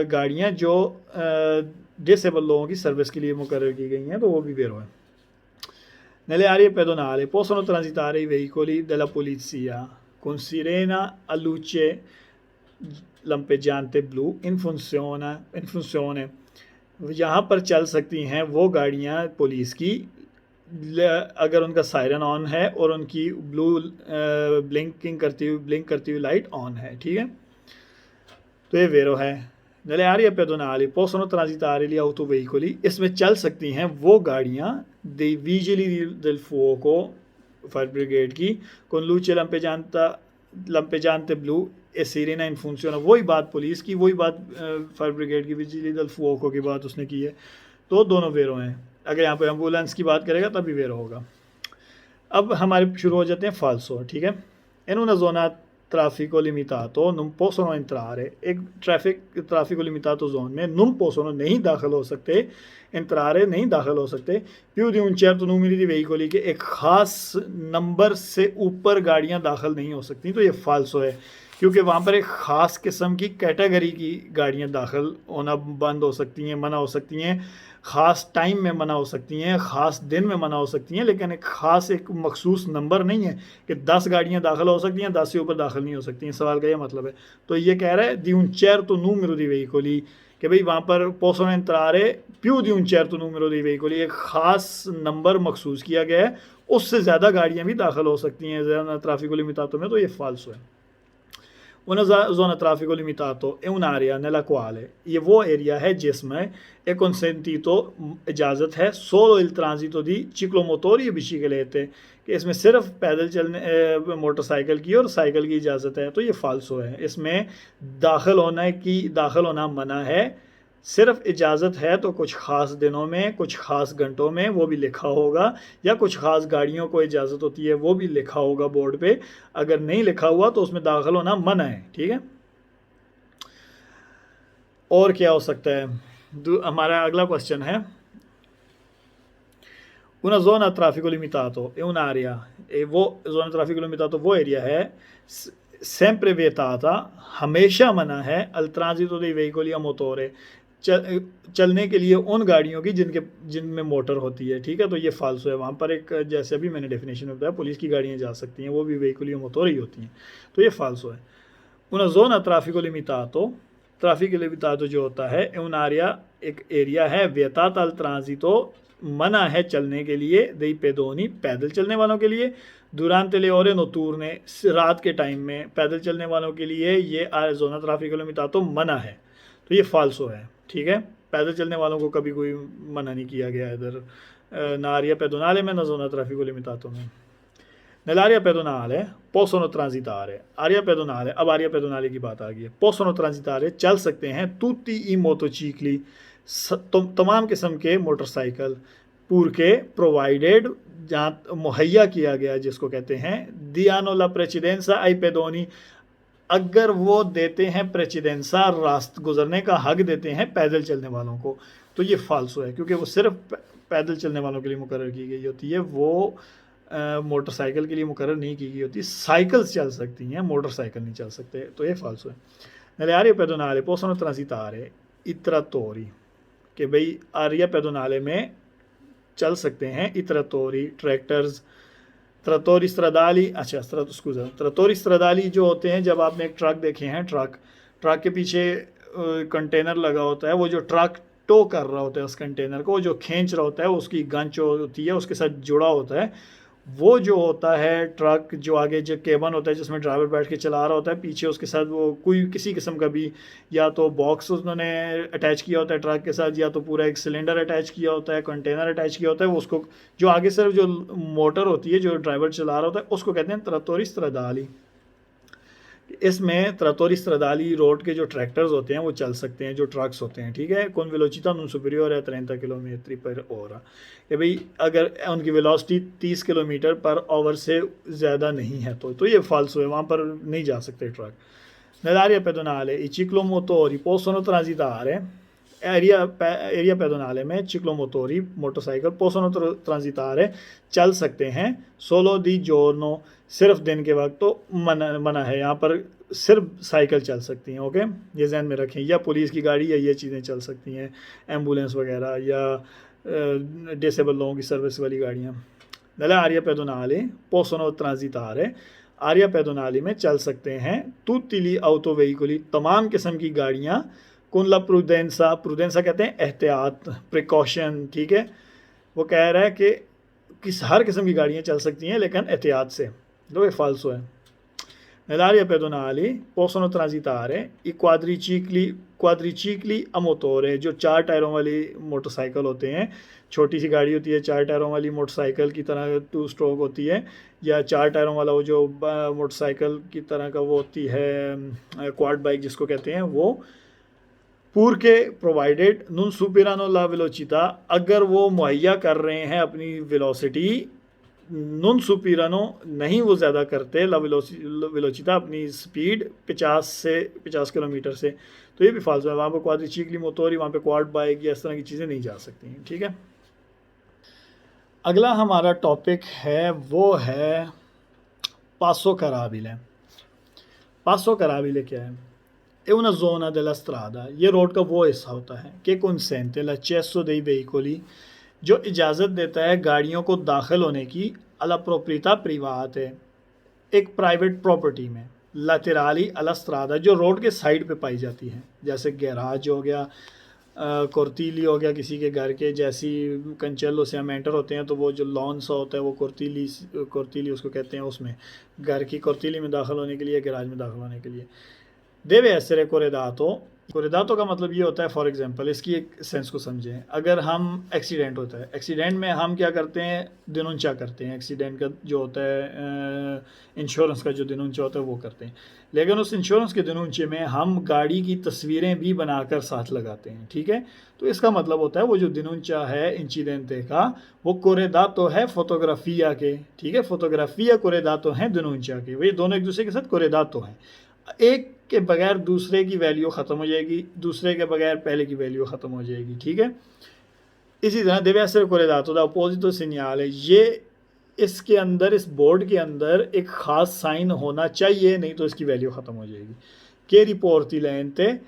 गाड़ियाँ जो डिसेबल लोगों की सर्विस के लिए मुकर्रर की गई हैं, तो वो भी वेरो है। Nelle aree pedonali possono transitare i veicoli della polizia con sirena a luce lampeggiante blu in funzione, यहाँ पर चल सकती हैं वो गाड़ियाँ पुलिस की अगर उनका सायरन ऑन है और उनकी ब्लू ब्लिंक करती हुई लाइट ऑन है, ठीक है, तो ये वेरो है। Nelle aree pedonali possono transitare gli autoveicoli, इसमें चल सकती हैं वो गाड़ियाँ dei vigili del fuoco, fire brigade की, con luce lampeggiante blu e sirena in funzione, वही बात पुलिस की, वही बात फायर ब्रिगेड की, विजिली दल फुओको की बात उसने की है, तो दोनों वेरो हैं। अगर यहाँ पे एम्बुलेंस की बात करेगा तभी वेरो होगा। अब हमारे शुरू हो जाते हैं फाल्सो, ठीक है। In una zona traffico limitato non possono entrare, एक ट्रैफिको लिमिटातो जोन में non possono नहीं दाखिल हो सकते, entrare नहीं दाखिल हो सकते, più di un certo numero di veicoli, के एक ख़ास नंबर से ऊपर गाड़ियाँ दाखिल नहीं हो सकती, तो ये फाल्सो है, क्योंकि वहाँ पर एक ख़ास किस्म की कैटेगरी की गाड़ियाँ दाखिल होना बंद हो सकती हैं, मना हो सकती हैं, ख़ास टाइम में मना हो सकती हैं, ख़ास दिन में मना हो सकती हैं, लेकिन एक ख़ास एक मखसूस नंबर नहीं है कि 10 गाड़ियाँ दाखिल हो सकती हैं, 10 से ऊपर दाखिल नहीं हो सकती हैं। सवाल का ये मतलब है। तो ये कह रहा है दी un certo numero di veicoli, कि भाई वहाँ पर possono entrare più di un certo numero di veicoli, एक ख़ास नंबर मखसूस किया गया है, उससे ज़्यादा गाड़ियाँ भी दाखिल हो सकती हैं ट्रैफिको लिमिटातो में, तो ये फाल्सो है। Una zona traffico limitato è un'area nella quale, ये वो एरिया है जिसमें è consentito, इजाज़त है, solo il transito di ciclomotori e biciclette, कि इसमें सिर्फ पैदल चलने मोटरसाइकिल की और साइकिल की इजाज़त है, तो ये फाल्सो है। इसमें दाखिल होना मना है, सिर्फ इजाज़त है तो कुछ ख़ास दिनों में, कुछ ख़ास घंटों में, वो भी लिखा होगा, या कुछ ख़ास गाड़ियों को इजाज़त होती है वो भी लिखा होगा बोर्ड पे। अगर नहीं लिखा हुआ तो उसमें दाखिल होना मना है, ठीक है। और क्या हो सकता है, हमारा अगला क्वेश्चन है una zona a traffico limitato è un'area, e वो zona traffico limitato वो एरिया है sempre vietata, हमेशा मना है al transito dei veicoli a motore, चलने के लिए उन गाड़ियों की जिनमें मोटर होती है, ठीक है, तो ये फाल्सो है। वहाँ पर एक, जैसे अभी मैंने डेफिनेशन बताया, पुलिस की गाड़ियाँ जा सकती हैं, वो भी वेहिकल या मोटर ही होती हैं, तो ये फाल्सो है। una zona traffico limitato, traffic लिमिटातो जो होता है un'area, एक एरिया है, vietata al transito, मना है चलने के लिए, dei pedoni, पैदल चलने वालों के लिए, durante le ore notturne, रात के टाइम में पैदल चलने वालों के लिए ये zona traffico limitato मना है, तो ये फाल्सो है, ठीक है। पैदल चलने वालों को कभी कोई मना नहीं किया गया इधर, ना आरिया पेडोनाले में, ना ज़ोना ट्रैफिको लिमिटातो में। Nell'area pedonale possono transitare, आरिया पेडोनाले, अब आरिया पेडोनाले की बात आ गई है, possono transitare, चल सकते हैं, tutti i motocicli, तमाम किस्म के मोटरसाइकिल, पूर के प्रोवाइडेड, जहाँ मुहैया किया गया जिसको कहते हैं, diano la precedenza ai pedoni, अगर वो देते हैं प्रेसिडेंसा, रास्त गुजरने का हक देते हैं पैदल चलने वालों को, तो ये फाल्सो है, क्योंकि वो सिर्फ पैदल चलने वालों के लिए मुकर्रर की गई होती है, वो मोटरसाइकिल के लिए मुकर्रर नहीं की गई होती। साइकिल्स चल सकती हैं, मोटरसाइकिल नहीं चल सकते, तो ये फाल्सो है। nelle aree pedonali possono transitare i trattori, कि भाई आरिया पेडोनाले में चल सकते हैं i trattori, ट्रैक्टर्स, ट्रैक्टोरी स्ट्रादाली, अच्छा ट्रैक्टोरी स्ट्रादाली जो होते हैं, जब आपने एक ट्रक देखे हैं, ट्रक के पीछे कंटेनर लगा होता है, वो जो ट्रक टो कर रहा होता है उस कंटेनर को, जो खींच रहा होता है, उसकी गंच होती है उसके साथ जुड़ा होता है, वो जो होता है ट्रक, जो आगे जो केबन होता है जिसमें ड्राइवर बैठ के चला रहा होता है, पीछे उसके साथ वो कोई किसी किस्म का भी या तो बॉक्स उन्होंने अटैच किया होता है ट्रक के साथ, या तो पूरा एक सिलेंडर अटैच किया होता है, कंटेनर अटैच किया होता है, वो उसको जो आगे सिर्फ जो मोटर होती है जो ड्राइवर चला रहा होता है उसको कहते हैं ट्रैक्टोर स्ट्रादाली। इसमें ट्रैक्टोर स्ट्रादाली रोड के जो ट्रैक्टर्स होते हैं वो चल सकते हैं, जो ट्रक्स होते हैं, ठीक है। con velocità non superiore a 30 kilometre पर ओवर, कि भाई अगर उनकी वेलोसिटी 30 किलोमीटर पर आवर से ज़्यादा नहीं है तो ये फालसू है, वहाँ पर नहीं जा सकते truck. Nell'area pedonale i ciclomotori possono transitare, area pedonale में ciclomotori मोटरसाइकिल possono transitare चल सकते हैं, solo di giorno सिर्फ दिन के वक्त तो मना है, यहाँ पर सिर्फ साइकिल चल सकती हैं, ओके, ये जहन में रखें। या पुलिस की गाड़ी या ये चीज़ें चल सकती हैं, एम्बुलेंस वगैरह या डिसेबल लोगों की सर्विस वाली गाड़ियाँ। Nell'area pedonale possono transitare, आरिया पैदोनाली में चल सकते हैं tutti gli autoveicoli, तमाम किस्म की गाड़ियाँ, con la prudenza, प्रूडेंसा कहते हैं एहतियात, प्रिकॉशन, ठीक है। वो कह रहा है कि हर किस्म की गाड़ियाँ चल सकती हैं लेकिन एहतियात से, जो ये फालसू है। Nell'area pedonali possono transitare i quadricicli a motore, जो 4 टायरों वाली मोटरसाइकिल होते हैं, छोटी सी गाड़ी होती है 4 टायरों वाली मोटरसाइकिल की तरह 2 स्ट्रोक होती है, या 4 टायरों वाला वो जो मोटरसाइकिल की तरह का वो होती है क्वाड बाइक जिसको कहते हैं वो, पूर के provided non superano la velocità, अगर वो मुहैया कर रहे हैं अपनी वेलोसिटी, non superano नहीं वो ज़्यादा करते, ला वेलोसिटा अपनी स्पीड 50 किलोमीटर से, तो ये भी फालतू है। वहाँ पर क्वाड्रिचिकली मोटोरी, वहाँ पे क्वाड बाइक या इस तरह की चीज़ें नहीं जा सकती हैं, ठीक है। अगला हमारा टॉपिक है वो है पासो कराबिले। पासो कराबिले क्या है? è una zona della strada, ये रोड का वो हिस्सा होता है कि consente l'accesso dei veicoli, जो इजाज़त देता है गाड़ियों को दाखिल होने की, alla proprietà private, एक प्राइवेट प्रॉपर्टी में, laterali alla strada, जो रोड के साइड पे पाई जाती है, जैसे गैराज हो गया, कोर्तीली हो गया किसी के घर के, जैसी कंचेलो से हम एंटर होते हैं तो वो जो लॉन सा होता है वो कोर्तीली उसको कहते हैं, उसमें घर की कोर्तीली में दाखिल होने के लिए, गैराज में दाखिल होने के लिए। देवे essere कोरेदातो का मतलब ये होता है, फॉर एग्जांपल इसकी एक सेंस को समझें, अगर हम एक्सीडेंट होता है, एक्सीडेंट में हम क्या करते हैं, दिनुंचा करते हैं, एक्सीडेंट का जो होता है इंश्योरेंस का जो दिनुंचा होता है वो करते हैं, लेकिन उस इंश्योरेंस के दिनुंचे में हम गाड़ी की तस्वीरें भी बनाकर साथ लगाते हैं, ठीक है। तो इसका मतलब होता है वो जो दिनुंचा है इंसिडेंटे का, वो कोरेदातो है फोटोग्राफिया के, ठीक है, फोटोग्राफिया कोरेदातो हैं दिनुंचा के, वे दोनों एक दूसरे के साथ कोरेदातो हैं, एक के बगैर दूसरे की वैल्यू ख़त्म हो जाएगी, दूसरे के बगैर पहले की वैल्यू ख़त्म हो जाएगी, ठीक है। इसी तरह deve essere corredato da apposito segnale, ये इसके अंदर, इस बोर्ड के अंदर एक ख़ास साइन होना चाहिए, नहीं तो इसकी वैल्यू ख़त्म हो जाएगी। che riporti l'ente,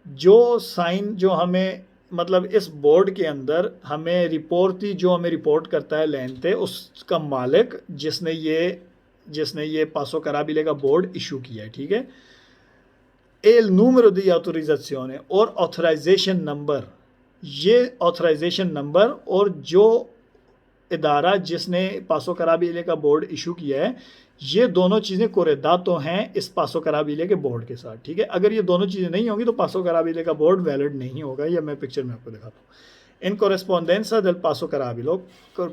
जो साइन जो हमें, मतलब इस बोर्ड के अंदर हमें रिपोर्टी, जो हमें रिपोर्ट करता है लेंते, उसका मालिक जिसने ये पासो कराबिले का बोर्ड इशू किया है, ठीक है। एल नूमero di autorizzazione, और ऑथराइजेशन नंबर, ये ऑथराइजेशन नंबर और जो इदारा जिसने पासो कराबिले का बोर्ड इशू किया है, ये दोनों चीज़ें कोरेदातो हैं इस पासो कराबिले के बोर्ड के साथ, ठीक है। अगर ये दोनों चीज़ें नहीं होंगी तो पासो कराबिले का बोर्ड वैलिड नहीं होगा, या मैं पिक्चर में आपको दिखाता हूँ। इन कोरेस्पोंडेंसा del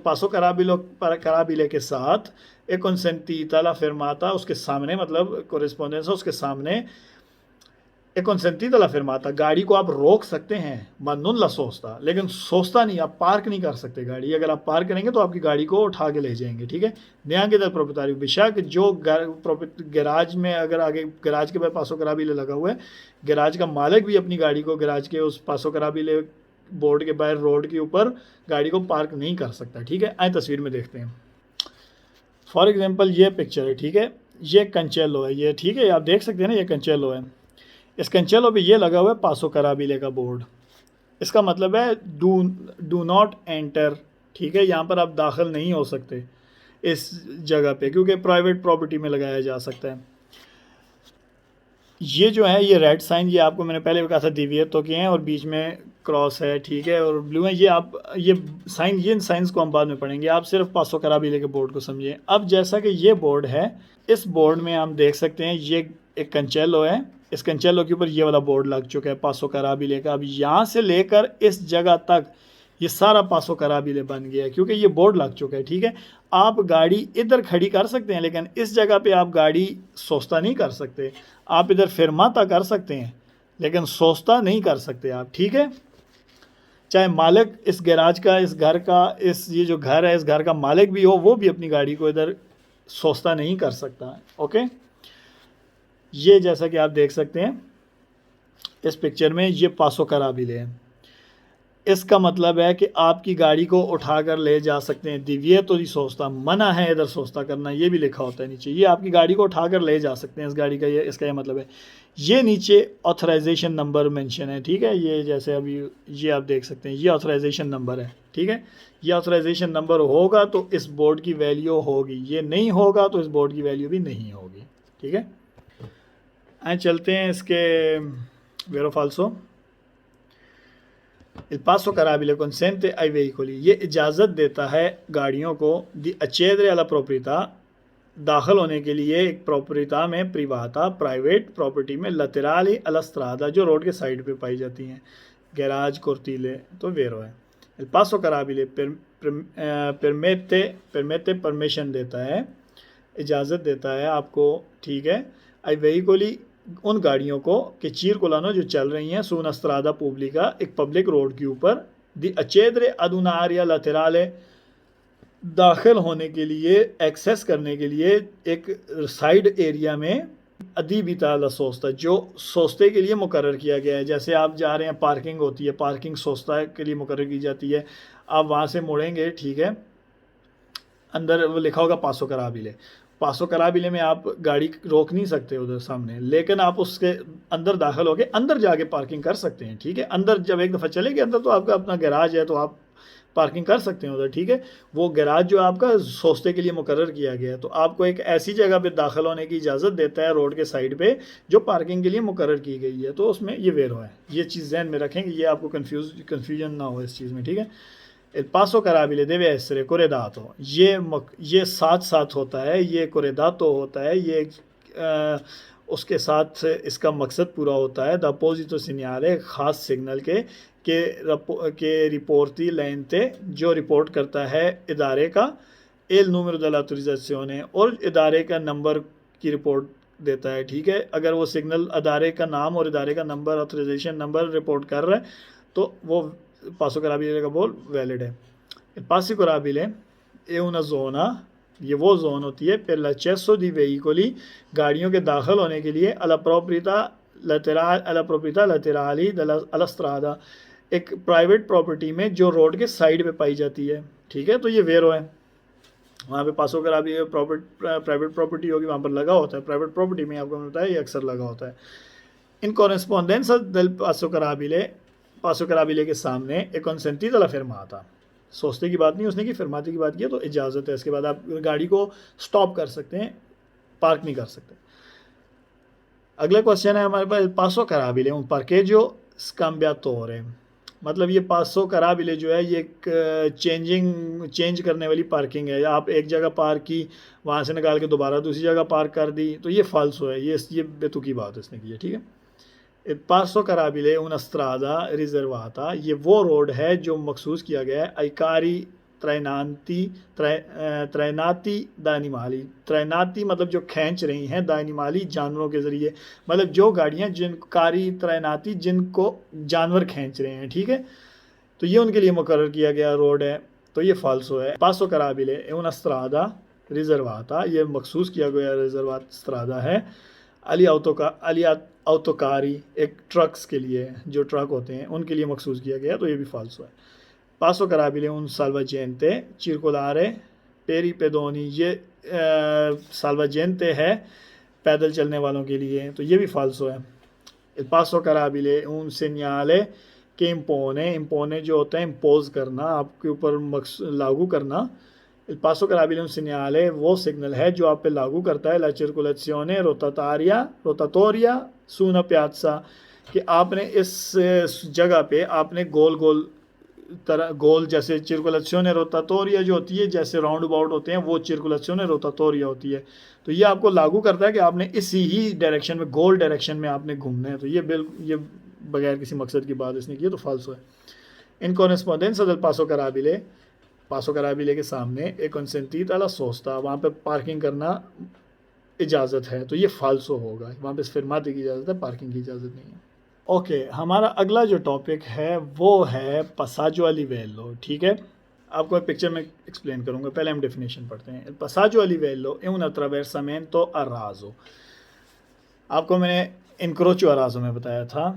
पासो कराबिले के साथ एक consentita la fermata, उसके सामने, मतलब कोरेस्पोंडेंसा उसके सामने, एक consentita la fermata, गाड़ी को आप रोक सकते हैं, ma non la sosta, लेकिन सोचता नहीं, आप पार्क नहीं कर सकते गाड़ी, अगर आप पार्क करेंगे तो आपकी गाड़ी को उठा के ले जाएंगे, ठीक है। neanche dal proprietario, बेशक जो गैराज में, अगर आगे गैराज के पास पासो कराबिले लगा हुआ है, गैराज का मालिक भी अपनी गाड़ी को गैराज के उस पासो कराबिले बोर्ड के बाहर रोड के ऊपर गाड़ी को पार्क नहीं कर सकता, ठीक है। आए तस्वीर में देखते हैं, फॉर एग्जांपल ये पिक्चर है, ठीक है, ये कंचेलो है ये, ठीक है, आप देख सकते हैं ना, ये कंचेलो है, इस कंचेलो पे ये लगा हुआ है पासो कराबिले का बोर्ड, इसका मतलब है डू नॉट एंटर, ठीक है, यहाँ पर आप दाखिल नहीं हो सकते इस जगह पे, क्योंकि प्राइवेट प्रॉपर्टी में लगाया जा सकता है। ये जो है ये रेड साइन, ये आपको मैंने पहले भी कहा था डिविएट तो किए हैं, और बीच में क्रॉस है, ठीक है, और ब्लू है। ये आप ये साइंस को हम बाद में पढ़ेंगे, आप सिर्फ पासो कराबिले के बोर्ड को समझिए। अब जैसा कि ये बोर्ड है, इस बोर्ड में हम देख सकते हैं ये एक कंचेलो है, इस कंचेलो के ऊपर ये वाला बोर्ड लग चुका है पासो कराबिले का। अब यहाँ से लेकर इस जगह तक ये सारा पासो कराबिले बन गया है, क्योंकि ये बोर्ड लग चुका है, ठीक है। आप गाड़ी इधर खड़ी कर सकते हैं, लेकिन इस जगह पे आप गाड़ी सोस्ता नहीं कर सकते। आप इधर फिरमाता कर सकते हैं, लेकिन सोस्ता नहीं कर सकते आप, ठीक है। चाहे मालिक इस गैराज का, इस घर का, इस ये जो घर है इस घर का मालिक भी हो, वो भी अपनी गाड़ी को इधर सोस्ता नहीं कर सकता, ओके। ये जैसा कि आप देख सकते हैं इस पिक्चर में, ये पासो कराबिले है। इसका मतलब है कि आपकी गाड़ी को उठाकर ले जा सकते हैं। दिव्य तो नहीं सोचता, मना है इधर सोचता करना, ये भी लिखा होता है नीचे। ये आपकी गाड़ी को उठाकर ले जा सकते हैं इस गाड़ी का, ये इसका ये मतलब है। ये नीचे ऑथराइजेशन नंबर मेंशन है, ठीक है। ये जैसे अभी ये आप देख सकते हैं, ये ऑथराइजेशन नंबर है, ठीक है। ये ऑथराइजेशन नंबर होगा तो इस बोर्ड की वैल्यू होगी, ये नहीं होगा तो इस बोर्ड की वैल्यू भी नहीं होगी, ठीक है। आए चलते हैं इसके वेरो फाल्सो। Il passo carabile consente ai veicoli, ये इजाज़त देता है गाड़ियों को, di accedere alla proprietà, दाखिल होने के लिए एक प्रॉपर्टी में, प्रिवाता प्राइवेट प्रॉपर्टी में, लतेराली alla strada जो रोड के साइड पे पाई जाती हैं, गैराज कोर्टीले तो वेरो है। il passo carabile permette permission देता है, इजाज़त देता है आपको, ठीक है, ai veicoli उन गाड़ियों को कि चीरकुलानो जो चल रही हैं सून अस्त्रादा पुब्लिका एक पब्लिक रोड के ऊपर, दी अचेद्रे अदुनारिया लतेराले दाखिल होने के लिए, एक्सेस करने के लिए एक साइड एरिया में, अदीबिता लसोस्ता जो सोस्ते के लिए मुकर्रर किया गया है। जैसे आप जा रहे हैं, पार्किंग होती है, पार्किंग सोस्ता के लिए मुकर्रर की जाती है। आप वहाँ से मुड़ेंगे, ठीक है, अंदर वो लिखा होगा पासो कराबिले, पासो कराबिले में आप गाड़ी रोक नहीं सकते उधर सामने, लेकिन आप उसके अंदर दाखिल होकर अंदर जाके पार्किंग कर सकते हैं, ठीक है। अंदर जब एक दफ़ा चले गए अंदर, तो आपका अपना गैराज है, तो आप पार्किंग कर सकते हैं उधर, ठीक है। वो गैराज जो आपका सोस्ते के लिए मुकर्रर किया गया है, तो आपको एक ऐसी जगह पे दाखिल होने की इजाज़त देता है रोड के साइड पे जो पार्किंग के लिए मुकर्रर की गई है, तो उसमें ये वेरो है। ये चीज़ ज़हन में रखेंगे, ये आपको कन्फ्यूजन ना हो इस चीज़ में, ठीक है। El paso carabile deve essere corredato, ये साथ साथ होता है, ये corredato होता है, ये उसके साथ इसका मकसद पूरा होता है। द अपोजिटो सिग्नल ख़ास सिग्नल के रिपोर्टी लेंते जो रिपोर्ट करता है इदारे का, एल नूमेरो दella autorizzazione और इदारे का नंबर की रिपोर्ट देता है, ठीक है। अगर वो सिग्नल अदारे का नाम और इदारे का नंबर, ऑथराइजेशन नंबर रिपोर्ट कर रहा है, तो वो पासो कराबिले का बोल वैलिड है। पासो कराबिले ए una zona, ये वो जोन होती है per l'accesso di veicoli गाड़ियों के दाखिल होने के लिए alla proprietà laterali alla strada, एक प्राइवेट प्रॉपर्टी में जो रोड के साइड पे पाई जाती है, ठीक है। तो ये वेरो है, वहाँ पे पासो कराबिले प्राइवेट प्रॉपर्टी होगी, वहाँ पर लगा होता है। प्राइवेट प्रॉपर्टी में आपको मिलता है, ये अक्सर लगा होता है। इन कॉरेस्पॉन्डेंस del पासो कराबिले के सामने एक कंसेंटी दला फिरमाता, सोचते की बात नहीं उसने की, फिरमाते की बात की, तो इजाज़त है। इसके बाद आप गाड़ी को स्टॉप कर सकते हैं, पार्क नहीं कर सकते। अगला क्वेश्चन है हमारे पास, पासो कराबिले उन पार्केजो स्काम्बियातोरे, मतलब ये पासो कराबिले जो है ये एक चेंज करने वाली पार्किंग है। आप एक जगह पार्क की, वहाँ से निकाल के दोबारा दूसरी जगह पार्क कर दी, तो ये फाल्सो है, ये बेतुकी बात इसने की है, ठीक है। पासो कराबिले उन स्त्रादा रिजर्वाता, ये वो रोड है जो मखसूस किया गया है आइकारी त्रैनाती दानिमाली, त्रैनाती मतलब जो खींच रही हैं, दानिमाली जानवरों के ज़रिए, मतलब जो गाड़ियाँ जिनकारी त्रैनाती जिनको जानवर खींच रहे हैं, ठीक है। तो ये उनके लिए मुकर्रर किया गया रोड है, तो ये फाल्सो है। पासो कराबिले उन स्त्रादा रिजर्वाता, ये मखसूस किया गया रिजर्वात स्त्रादा है अली ऑटोकारी एक ट्रक्स के लिए, जो ट्रक होते हैं उनके लिए मखसूस किया गया, तो ये भी फाल्सो है। पासो कराबिले उन साल्वाजेंटे चिरकुलारे पेरी पेदोनी, ये साल्वाजेंटे है पैदल चलने वालों के लिए, तो ये भी फाल्सो है। पासो कराबिले उन सेन्याले के इम्पोने जो होता है इम्पोज करना, आपके ऊपर लागू करना। Il passo carabile un segnale वो सिग्नल है जो आप पे लागू करता है la circolazione rotatoria su una piazza, कि आपने इस जगह पे आपने गोल गोल तरह गोल जैसे circolazione rotatoria जो होती है, जैसे राउंड अबाउट होते हैं वो circolazione rotatoria होती है। तो ये आपको लागू करता है कि आपने इसी ही डायरेक्शन में, गोल डायरेक्शन में आपने घूमना है। तो ये बगैर किसी मकसद की बात इसने की है, तो फाल्सो है। इन कॉरेस्पॉन्डेंस del पासो कराबिले के सामने एक कंसेंटीत अला सोस्ता, वहाँ पे पार्किंग करना इजाज़त है, तो ये फाल्सो होगा। वहाँ पे फर्माते की इजाज़त है, पार्किंग की इजाज़त नहीं है। ओके, हमारा अगला जो टॉपिक है वो है पसाजो a livello, ठीक है। आपको मैं पिक्चर में एक्सप्लेन करूँगा, पहले हम डेफिनेशन पढ़ते हैं। पसाजो a livello è un attraversamento a raso। आपको मैंने इनक्रोचो a raso में बताया था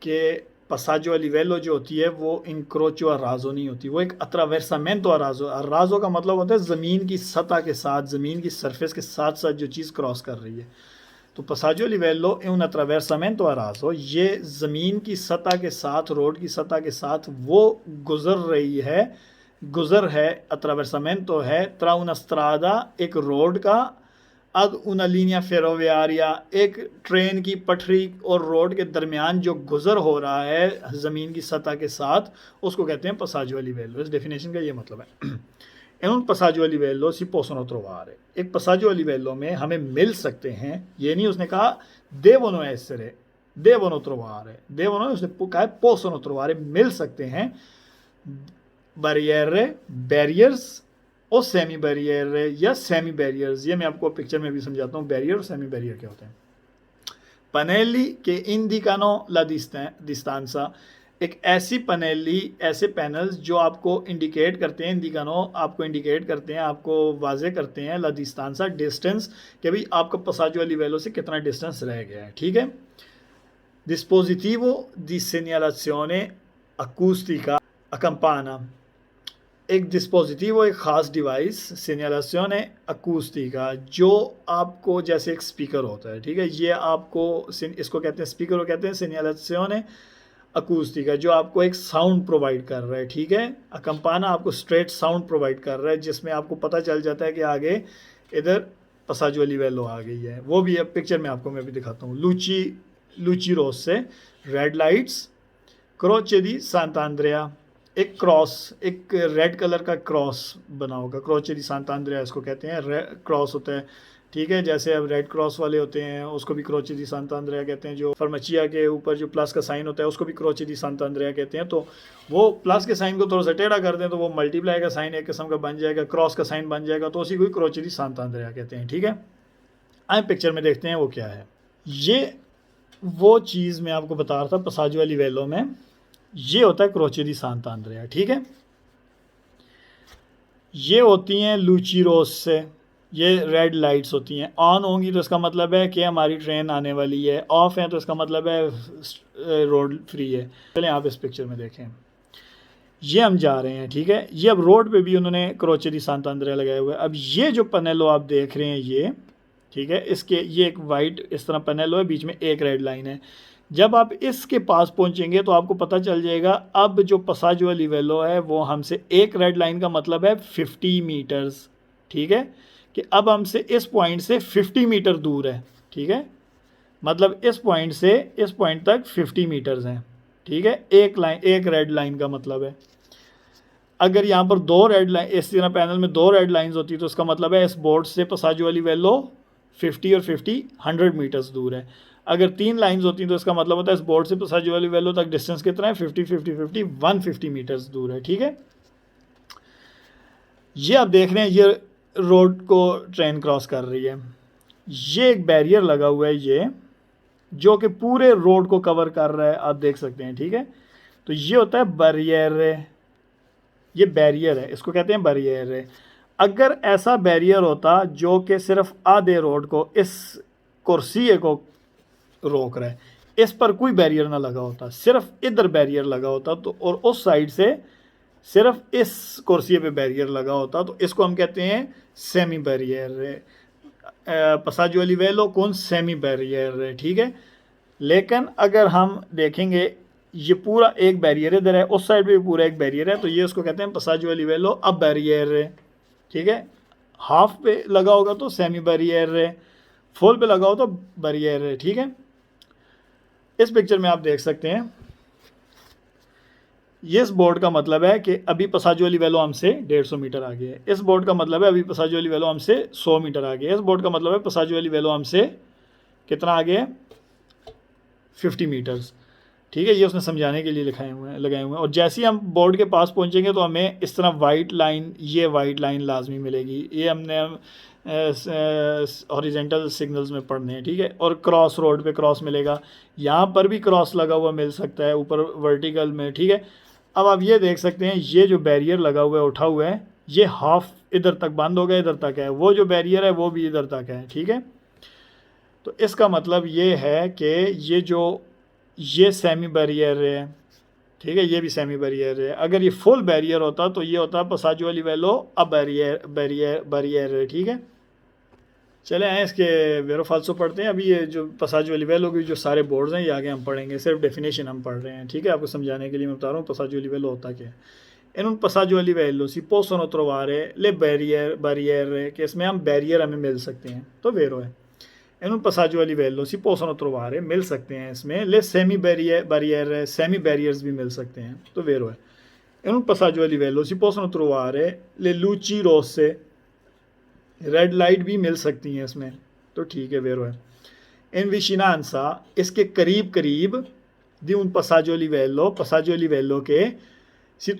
कि पसाजो a livello जो होती है वो इनक्रोचो a raso नहीं होती, वो एक अट्रावेरसामेंटो a raso। a raso का मतलब होता है ज़मीन की सतह के साथ, ज़मीन की सरफेस के साथ साथ जो चीज़ क्रॉस कर रही है। तो पसाजो लिवेलो è un attraversamento a raso, ये ज़मीन की सतह के साथ, रोड की सतह के साथ वो गुज़र रही है, गुज़र है, attraversamento है, tra una strada, एक रोड का, ad una linea ferroviaria, एक ट्रेन की पटरी और रोड के दरमियान जो गुज़र हो रहा है ज़मीन की सतह के साथ, उसको कहते हैं पसाजो लिवेलो। इस डेफिनेशन का ये मतलब है। In un passaggio a livello si possono trovare, एक passaggio a livello में हमें मिल सकते हैं, ये नहीं उसने कहा devono essere, devono trovare, devono उसने कहा possono trovare, मिल सकते हैं barriere, barriers और सेमी बैरियर या सेमी बैरियर्स। ये मैं आपको पिक्चर में भी समझाता हूँ बैरियर और सेमी बैरियर क्या होते हैं। पनेली के indicano la distanza, एक ऐसी पनेली, ऐसे पैनल्स जो आपको इंडिकेट करते हैं, इंडिकानो आपको इंडिकेट करते हैं, आपको वाजे करते हैं ला डिस्टेंसा, डिस्टेंस, कि भाई आपका पसाजो a livello से कितना डिस्टेंस रह गया है, ठीक है। डिस्पोजिटिवो दी सेgnalazione acustica a campana, एक डिस्पोजिटिवो, एक ख़ास डिवाइस, सेgnalazione acustica, जो आपको जैसे एक स्पीकर होता है, ठीक है। ये आपको, इसको कहते हैं स्पीकर को कहते हैं segnalazione acustica, जो आपको एक साउंड प्रोवाइड कर रहा है, ठीक है। अकम्पाना आपको स्ट्रेट साउंड प्रोवाइड कर रहा है, जिसमें आपको पता चल जाता है कि आगे इधर पसाजो लिवेलो आ गई है। वो भी अब पिक्चर में आपको मैं भी दिखाता हूँ। लूची रोसे, रेड लाइट्स, क्रोचे दी सांतांद्रेया, एक क्रॉस, एक रेड कलर का क्रॉस बना होगा, क्रोचे दी सांतांद्रेया इसको कहते हैं, क्रॉस होता है, ठीक है। जैसे अब रेड क्रॉस वाले होते हैं उसको भी क्रोचे दी सांतांद्रेया कहते हैं। जो फार्माचिया के ऊपर जो प्लस का साइन होता है उसको भी क्रोचे दी सांतांद्रेया कहते हैं। तो वो प्लस के साइन को थोड़ा सा टेढ़ा कर दें तो वो मल्टीप्लाई का साइन एक किस्म का बन जाएगा, क्रॉस का साइन बन जाएगा, तो उसी को क्रोचे दी सांतांद्रेया कहते हैं, ठीक है। आए पिक्चर में देखते हैं वो क्या है। ये वो चीज़ मैं आपको बता रहा था पसाजो a livello में, ये होता है क्रोचे दी सांतांद्रेया, ठीक है। ये होती हैं लूची रोस से, ये रेड लाइट्स होती हैं। ऑन होंगी तो इसका मतलब है कि हमारी ट्रेन आने वाली है, ऑफ है तो इसका मतलब है रोड फ्री है। चलें आप इस पिक्चर में देखें, ये हम जा रहे हैं, ठीक है। ये अब रोड पे भी उन्होंने क्रोचे दी सांतांद्रेया लगाए हुए। अब ये जो पनेलो आप देख रहे हैं ये, ठीक है, इसके ये एक वाइट इस तरह पनेलो है, बीच में एक रेड लाइन है। जब आप इसके पास पहुंचेंगे तो आपको पता चल जाएगा अब जो पसाजो a livello है वो हमसे, एक रेड लाइन का मतलब है 50 मीटर्स, ठीक है, कि अब हमसे इस पॉइंट से 50 मीटर दूर है, ठीक है। मतलब इस पॉइंट से इस पॉइंट तक 50 मीटर्स हैं, ठीक है। एक लाइन, एक रेड लाइन का मतलब है। अगर यहाँ पर दो रेड लाइन, इस तरह पैनल में दो रेड लाइंस होती तो इसका मतलब है इस बोर्ड से पसाजो a livello 50 और 50 100 मीटर्स दूर है। अगर तीन लाइंस होती तो इसका मतलब होता है इस बोर्ड से पसाजो a livello तक डिस्टेंस कितना है, 50 50 50 150 मीटर्स दूर है, ठीक है। ये आप देख रहे हैं ये रोड को ट्रेन क्रॉस कर रही है। ये एक बैरियर लगा हुआ है ये, जो कि पूरे रोड को कवर कर रहा है, आप देख सकते हैं, ठीक है। तो ये होता है बैरियर, ये बैरियर है, इसको कहते हैं बैरियर। अगर ऐसा बैरियर होता जो कि सिर्फ आधे रोड को, इस कुर्सी को रोक रहा है, इस पर कोई बैरियर ना लगा होता, सिर्फ इधर बैरियर लगा होता तो, और उस साइड से सिर्फ इस कुर्सी पे बैरियर लगा होता, तो इसको हम कहते हैं सेमी बैरियर। पसाजो a livello कौन सेमी बैरियर, ठीक है। लेकिन अगर हम देखेंगे ये पूरा एक बैरियर इधर है, उस साइड पे भी पूरा एक बैरियर है, तो ये उसको कहते हैं पसाजो a livello अब बैरियर, ठीक है। हाफ पे लगा होगा तो सेमी बैरियर, फुल पे लगा हो तो बैरियर, ठीक है। इस पिक्चर में आप देख सकते हैं, ये इस बोर्ड का मतलब है कि अभी पसाजो लिवेलो हमसे 150 मीटर आगे है। इस बोर्ड का मतलब है अभी पसाजो लिवेलो हमसे 100 मीटर आगे है। इस बोर्ड का मतलब है पसाजो लिवेलो हमसे कितना आगे है, 50 मीटर्स। ठीक है, ये उसने समझाने के लिए लगाए हुए हैं। और जैसे ही हम बोर्ड के पास पहुंचेंगे तो हमें इस तरह वाइट लाइन, ये वाइट लाइन लाजमी मिलेगी। ये हमने हॉरिजेंटल सिग्नल्स में पढ़ने हैं। ठीक है, और क्रॉस रोड पे क्रॉस मिलेगा, यहाँ पर भी क्रॉस लगा हुआ मिल सकता है ऊपर वर्टिकल में। ठीक है, अब आप ये देख सकते हैं, ये जो बैरियर लगा हुआ है, उठा हुआ है, ये हाफ इधर तक बंद हो गया, इधर तक है। वो जो बैरियर है वो भी इधर तक है। ठीक है, तो इसका मतलब ये है कि ये सेमी बैरियर है। ठीक है, ये भी सेमी बैरियर है। अगर ये फुल बैरियर होता तो ये होता पसाजो लिवेलो अब बैरियर है। ठीक है, चले आए इसके वेरो फाल्सो पढ़ते हैं। अभी ये जो पसाजो लिवेलो की जो सारे बोर्ड्स हैं ये आगे हम पढ़ेंगे, सिर्फ डेफिनेशन हम पढ़ रहे हैं। ठीक है, आपको समझाने के लिए मैं बता रहा हूँ पसाजो लिवेलो होता क्या है। इन उन पसाजो लिवेलो सी पोसोनो trovare ले बैरियर कि इसमें हम बैरियर हमें मिल सकते हैं, तो वेरो है। इन उन पसाजो लिवेलो सी पोसोनो trovare मिल सकते हैं इसमें ले सेमी बैरियर सेमी बैरियर्स भी मिल सकते हैं, तो वेरो है। इन उन पसाजो लिवेलो सी पोसोनो trovare ले luci rosse रेड लाइट भी मिल सकती हैं इसमें, तो ठीक है, वेरो है। इन विशिनांसा इसके करीब करीब दी उन पसाजो लिवेलो के si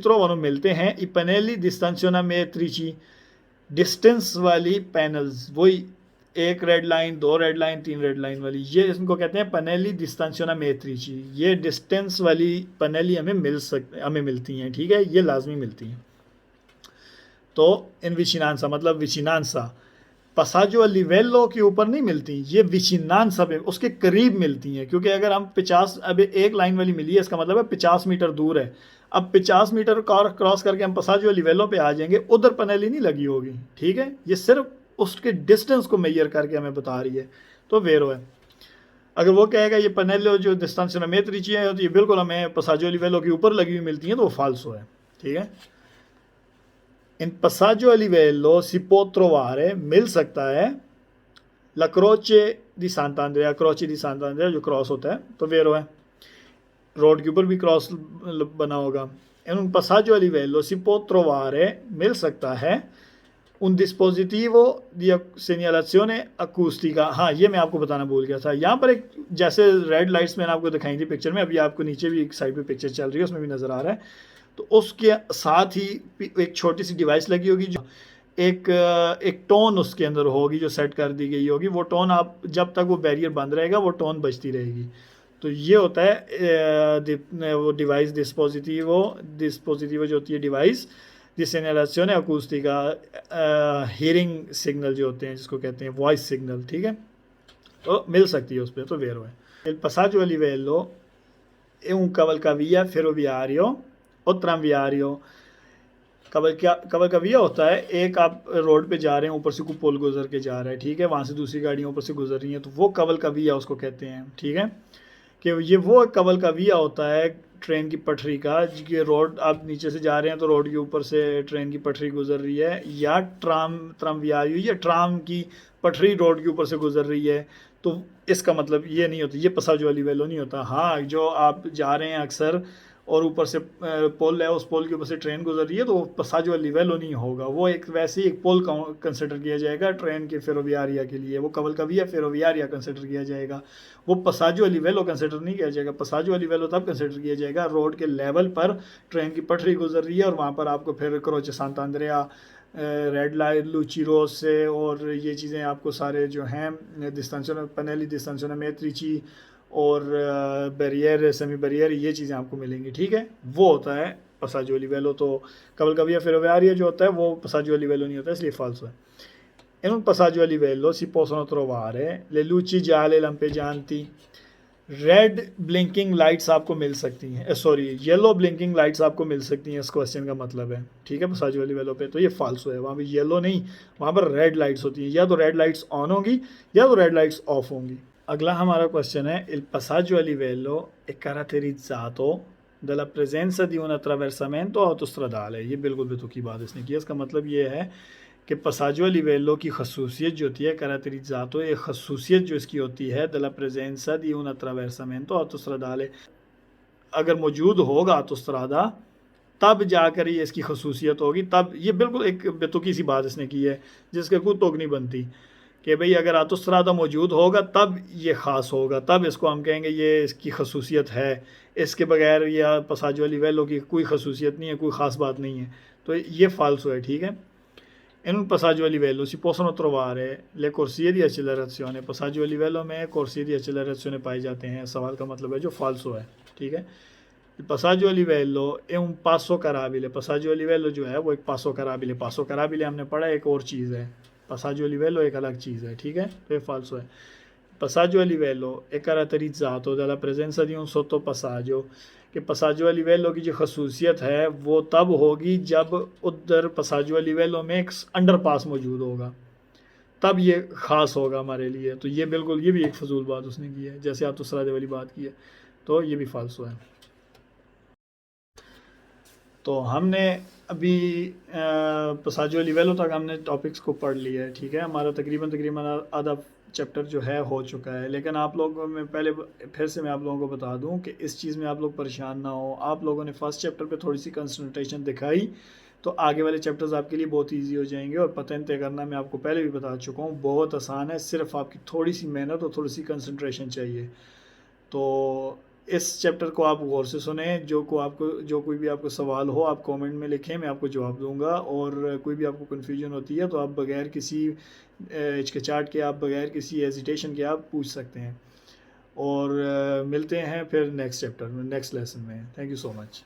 trovano मिलते हैं i pannelli di stanzionatrici distance वाली पैनल्स, वही एक रेड लाइन, दो रेड लाइन, तीन रेड लाइन वाली, ये इनको कहते हैं पनेली डिस्टेंशियोनामेट्रिची। ये डिस्टेंस वाली पनेली हमें मिलती हैं। ठीक है, ये लाजमी मिलती हैं। तो इन विचिनांसा मतलब विचिनांसा पसाजो लिवेलो के ऊपर नहीं मिलती, ये विचिनांसा पे उसके करीब मिलती हैं। क्योंकि अगर हम 50, अब एक लाइन वाली मिली है, इसका मतलब है 50 मीटर दूर है। अब 50 मीटर क्रॉस करके हम पसाजो लिवेलो पे आ जाएंगे, उधर पनेली नहीं लगी होगी। ठीक है, ये सिर्फ उसके डिस्टेंस को मेजर करके हमें बता रही है, तो वेरो है। अगर वो कहेगा ये पनेलो जो डिस्टेंशियोमेट्रिची है तो ये बिल्कुल हमें पसाजो लिवेलो के ऊपर लगी हुई मिलती है, तो वो फाल्सो है। ठीक है, इन passaggio a livello si può trovare मिल सकता है la croce di Sant'Andrea, croce di Sant'Andrea जो क्रॉस होता है, तो वेरो है। रोड के ऊपर भी क्रॉस बना होगा। इन un passaggio a livello si può trovare मिल सकता है un dispositivo di segnalazione acustica। हाँ, ये मैं आपको बताना भूल गया था। यहाँ पर एक जैसे रेड लाइट्स मैंने आपको दिखाई थी पिक्चर में, अभी आपको नीचे भी एक साइड पे पिक्चर चल रही है, उसमें भी नज़र आ रहा है। तो उसके साथ ही एक छोटी सी डिवाइस लगी होगी जो एक टोन उसके अंदर होगी जो सेट कर दी गई होगी। वो टोन आप जब तक वो बैरियर बंद रहेगा वो टोन बजती रहेगी। तो ये होता है वो डिवाइस डिस्पोजिटिवो जो होती है device di segnalazione acustica, hearing signal जो होते हैं जिसको कहते हैं वॉइस सिग्नल। ठीक है, तो मिल सकती है उस पर, तो वेरो है। Il passaggio a livello è un cavalcavia ferroviario और ट्रामवियारियो। कवलकविया होता है, एक आप रोड पे जा रहे हैं, ऊपर से कोई पुल गुजर के जा रहा है। ठीक है, वहाँ से दूसरी गाड़ियाँ ऊपर से गुजर रही हैं, तो वो कवलकविया उसको कहते हैं। ठीक है, कि ये वो कवलकविया होता है ट्रेन की पटरी का, कि रोड आप नीचे से जा रहे हैं तो रोड के ऊपर से ट्रेन की पटरी गुजर रही है, या ट्रामवियारियो या ट्राम की पटरी रोड के ऊपर से गुजर रही है। तो इसका मतलब ये नहीं होता, ये पसाजो वाली वेलो नहीं होता। हाँ, जो आप जा रहे हैं अक्सर और ऊपर से पुल है, उस पुल के ऊपर से ट्रेन गुजर रही है, तो पसाजो लिवेलो नहीं होगा। वो एक वैसे ही एक पुल कंसिडर किया जाएगा ट्रेन के फेरोवियारिया के लिए, वो कवलकविया फेरोवियारिया कंसिडर किया जाएगा। वो पसाजो लिवेलो कंसिडर नहीं किया जाएगा। पसाजो लिवेलो तब कंसिडर किया जाएगा रोड के लेवल पर ट्रेन की पटरी गुजर रही है और वहाँ पर आपको फिर क्रोचे सांतांद्रेया, रेड लाइट, लूची रोज से और ये चीज़ें आपको सारे जो हैं डिस्टेंशन पनेली डिस्टेंशियोनामेट्रिची और बैरियर सेमी बैरियर, ये चीज़ें आपको मिलेंगी। ठीक है, वो होता है पसाजो लिवेलो। तो कवलकविया फेरोवियारिया जो होता है वो पसाजो लिवेलो नहीं होता, इसलिए फाल्सो है। In un passaggio a livello si possono trovare le luci gialle lampeggianti, red blinking lights आपको मिल सकती हैं, सॉरी येलो ब्लिंकिंग लाइट्स आपको मिल सकती हैं, इस क्वेश्चन का मतलब है। ठीक है, पसाजो वाली वेलो पे तो ये फाल्सो है, वहाँ पे येलो नहीं, वहाँ पर रेड लाइट्स होती हैं। या तो रेड लाइट्स ऑन होंगी या तो रेड लाइट्स ऑफ होंगी। अगला हमारा क्वेश्चन है, il passaggio a livello è caratterizzato dalla presenza di un attraversamento autostradale। ये बिल्कुल बेतुकी बात इसने की है। इसका मतलब ये है कि passaggio a livello की खसूसियत जो होती है, caratterizzato, एक खसूसियत जो इसकी होती है della presenza di un attraversamento autostradale, अगर मौजूद होगा autostrada तब जाकर ये इसकी खसूसियत होगी। तब ये बिल्कुल एक बेतुकी सी बात इसने की है जिसके कोई तुक नहीं बनती कि भाई अगर autostrada मौजूद होगा तब ये ख़ास होगा, तब इसको हम कहेंगे ये इसकी खसूसियत है। इसके बगैर या passaggio a livello की कोई खसूसियत नहीं है, कोई ख़ास बात नहीं है, तो ये फ़ाल्सो है, ठीक है। In un passaggio a livello si possono trovare le corsie di accelerazione, passaggio a livello में corsie di accelerazione पाए जाते हैं। सवाल का मतलब है जो फाल्सो है, ठीक है। Il passaggio a livello è un passo carabile, passaggio a livello जो है वो एक passo carabile हमने पढ़ा, एक और चीज़ है, passaggio a livello एक अलग चीज़ है, ठीक है, तो ये फाल्सो है। Passaggio a livello è caratterizzato dalla presenza di un sottopassaggio, कि passaggio a livello की जो खसूसियत है वो तब होगी जब उधर passaggio a livello में एक अंडरपास मौजूद होगा, तब ये ख़ास होगा हमारे लिए। तो ये बिल्कुल ये भी एक फजूल बात उसने की है, जैसे आप autostrade वाली बात की है, तो ये भी फाल्सो है। तो हमने अभी passaggio a livello तक हमने टॉपिक्स को पढ़ लिया है, ठीक है। हमारा तकरीबन आधा चैप्टर जो है हो चुका है, लेकिन आप लोगों में पहले फिर से मैं आप लोगों को बता दूं कि इस चीज़ में आप लोग परेशान ना हो। आप लोगों ने फर्स्ट चैप्टर पे थोड़ी सी कंसंट्रेशन दिखाई तो आगे वाले चैप्टर्स आपके लिए बहुत इजी हो जाएंगे। और पतन तय करना मैं आपको पहले भी बता चुका हूँ, बहुत आसान है, सिर्फ आपकी थोड़ी सी मेहनत और थोड़ी सी कंसंट्रेशन चाहिए। तो इस चैप्टर को आप गौर से सुने। जो कोई भी आपको सवाल हो आप कमेंट में लिखें, मैं आपको जवाब दूंगा। और कोई भी आपको कन्फ्यूजन होती है तो आप बगैर किसी हिचकिचाहट के, आप बगैर किसी हेजिटेशन के आप पूछ सकते हैं। और मिलते हैं फिर नेक्स्ट चैप्टर में, नेक्स्ट लेसन में। Thank you so much.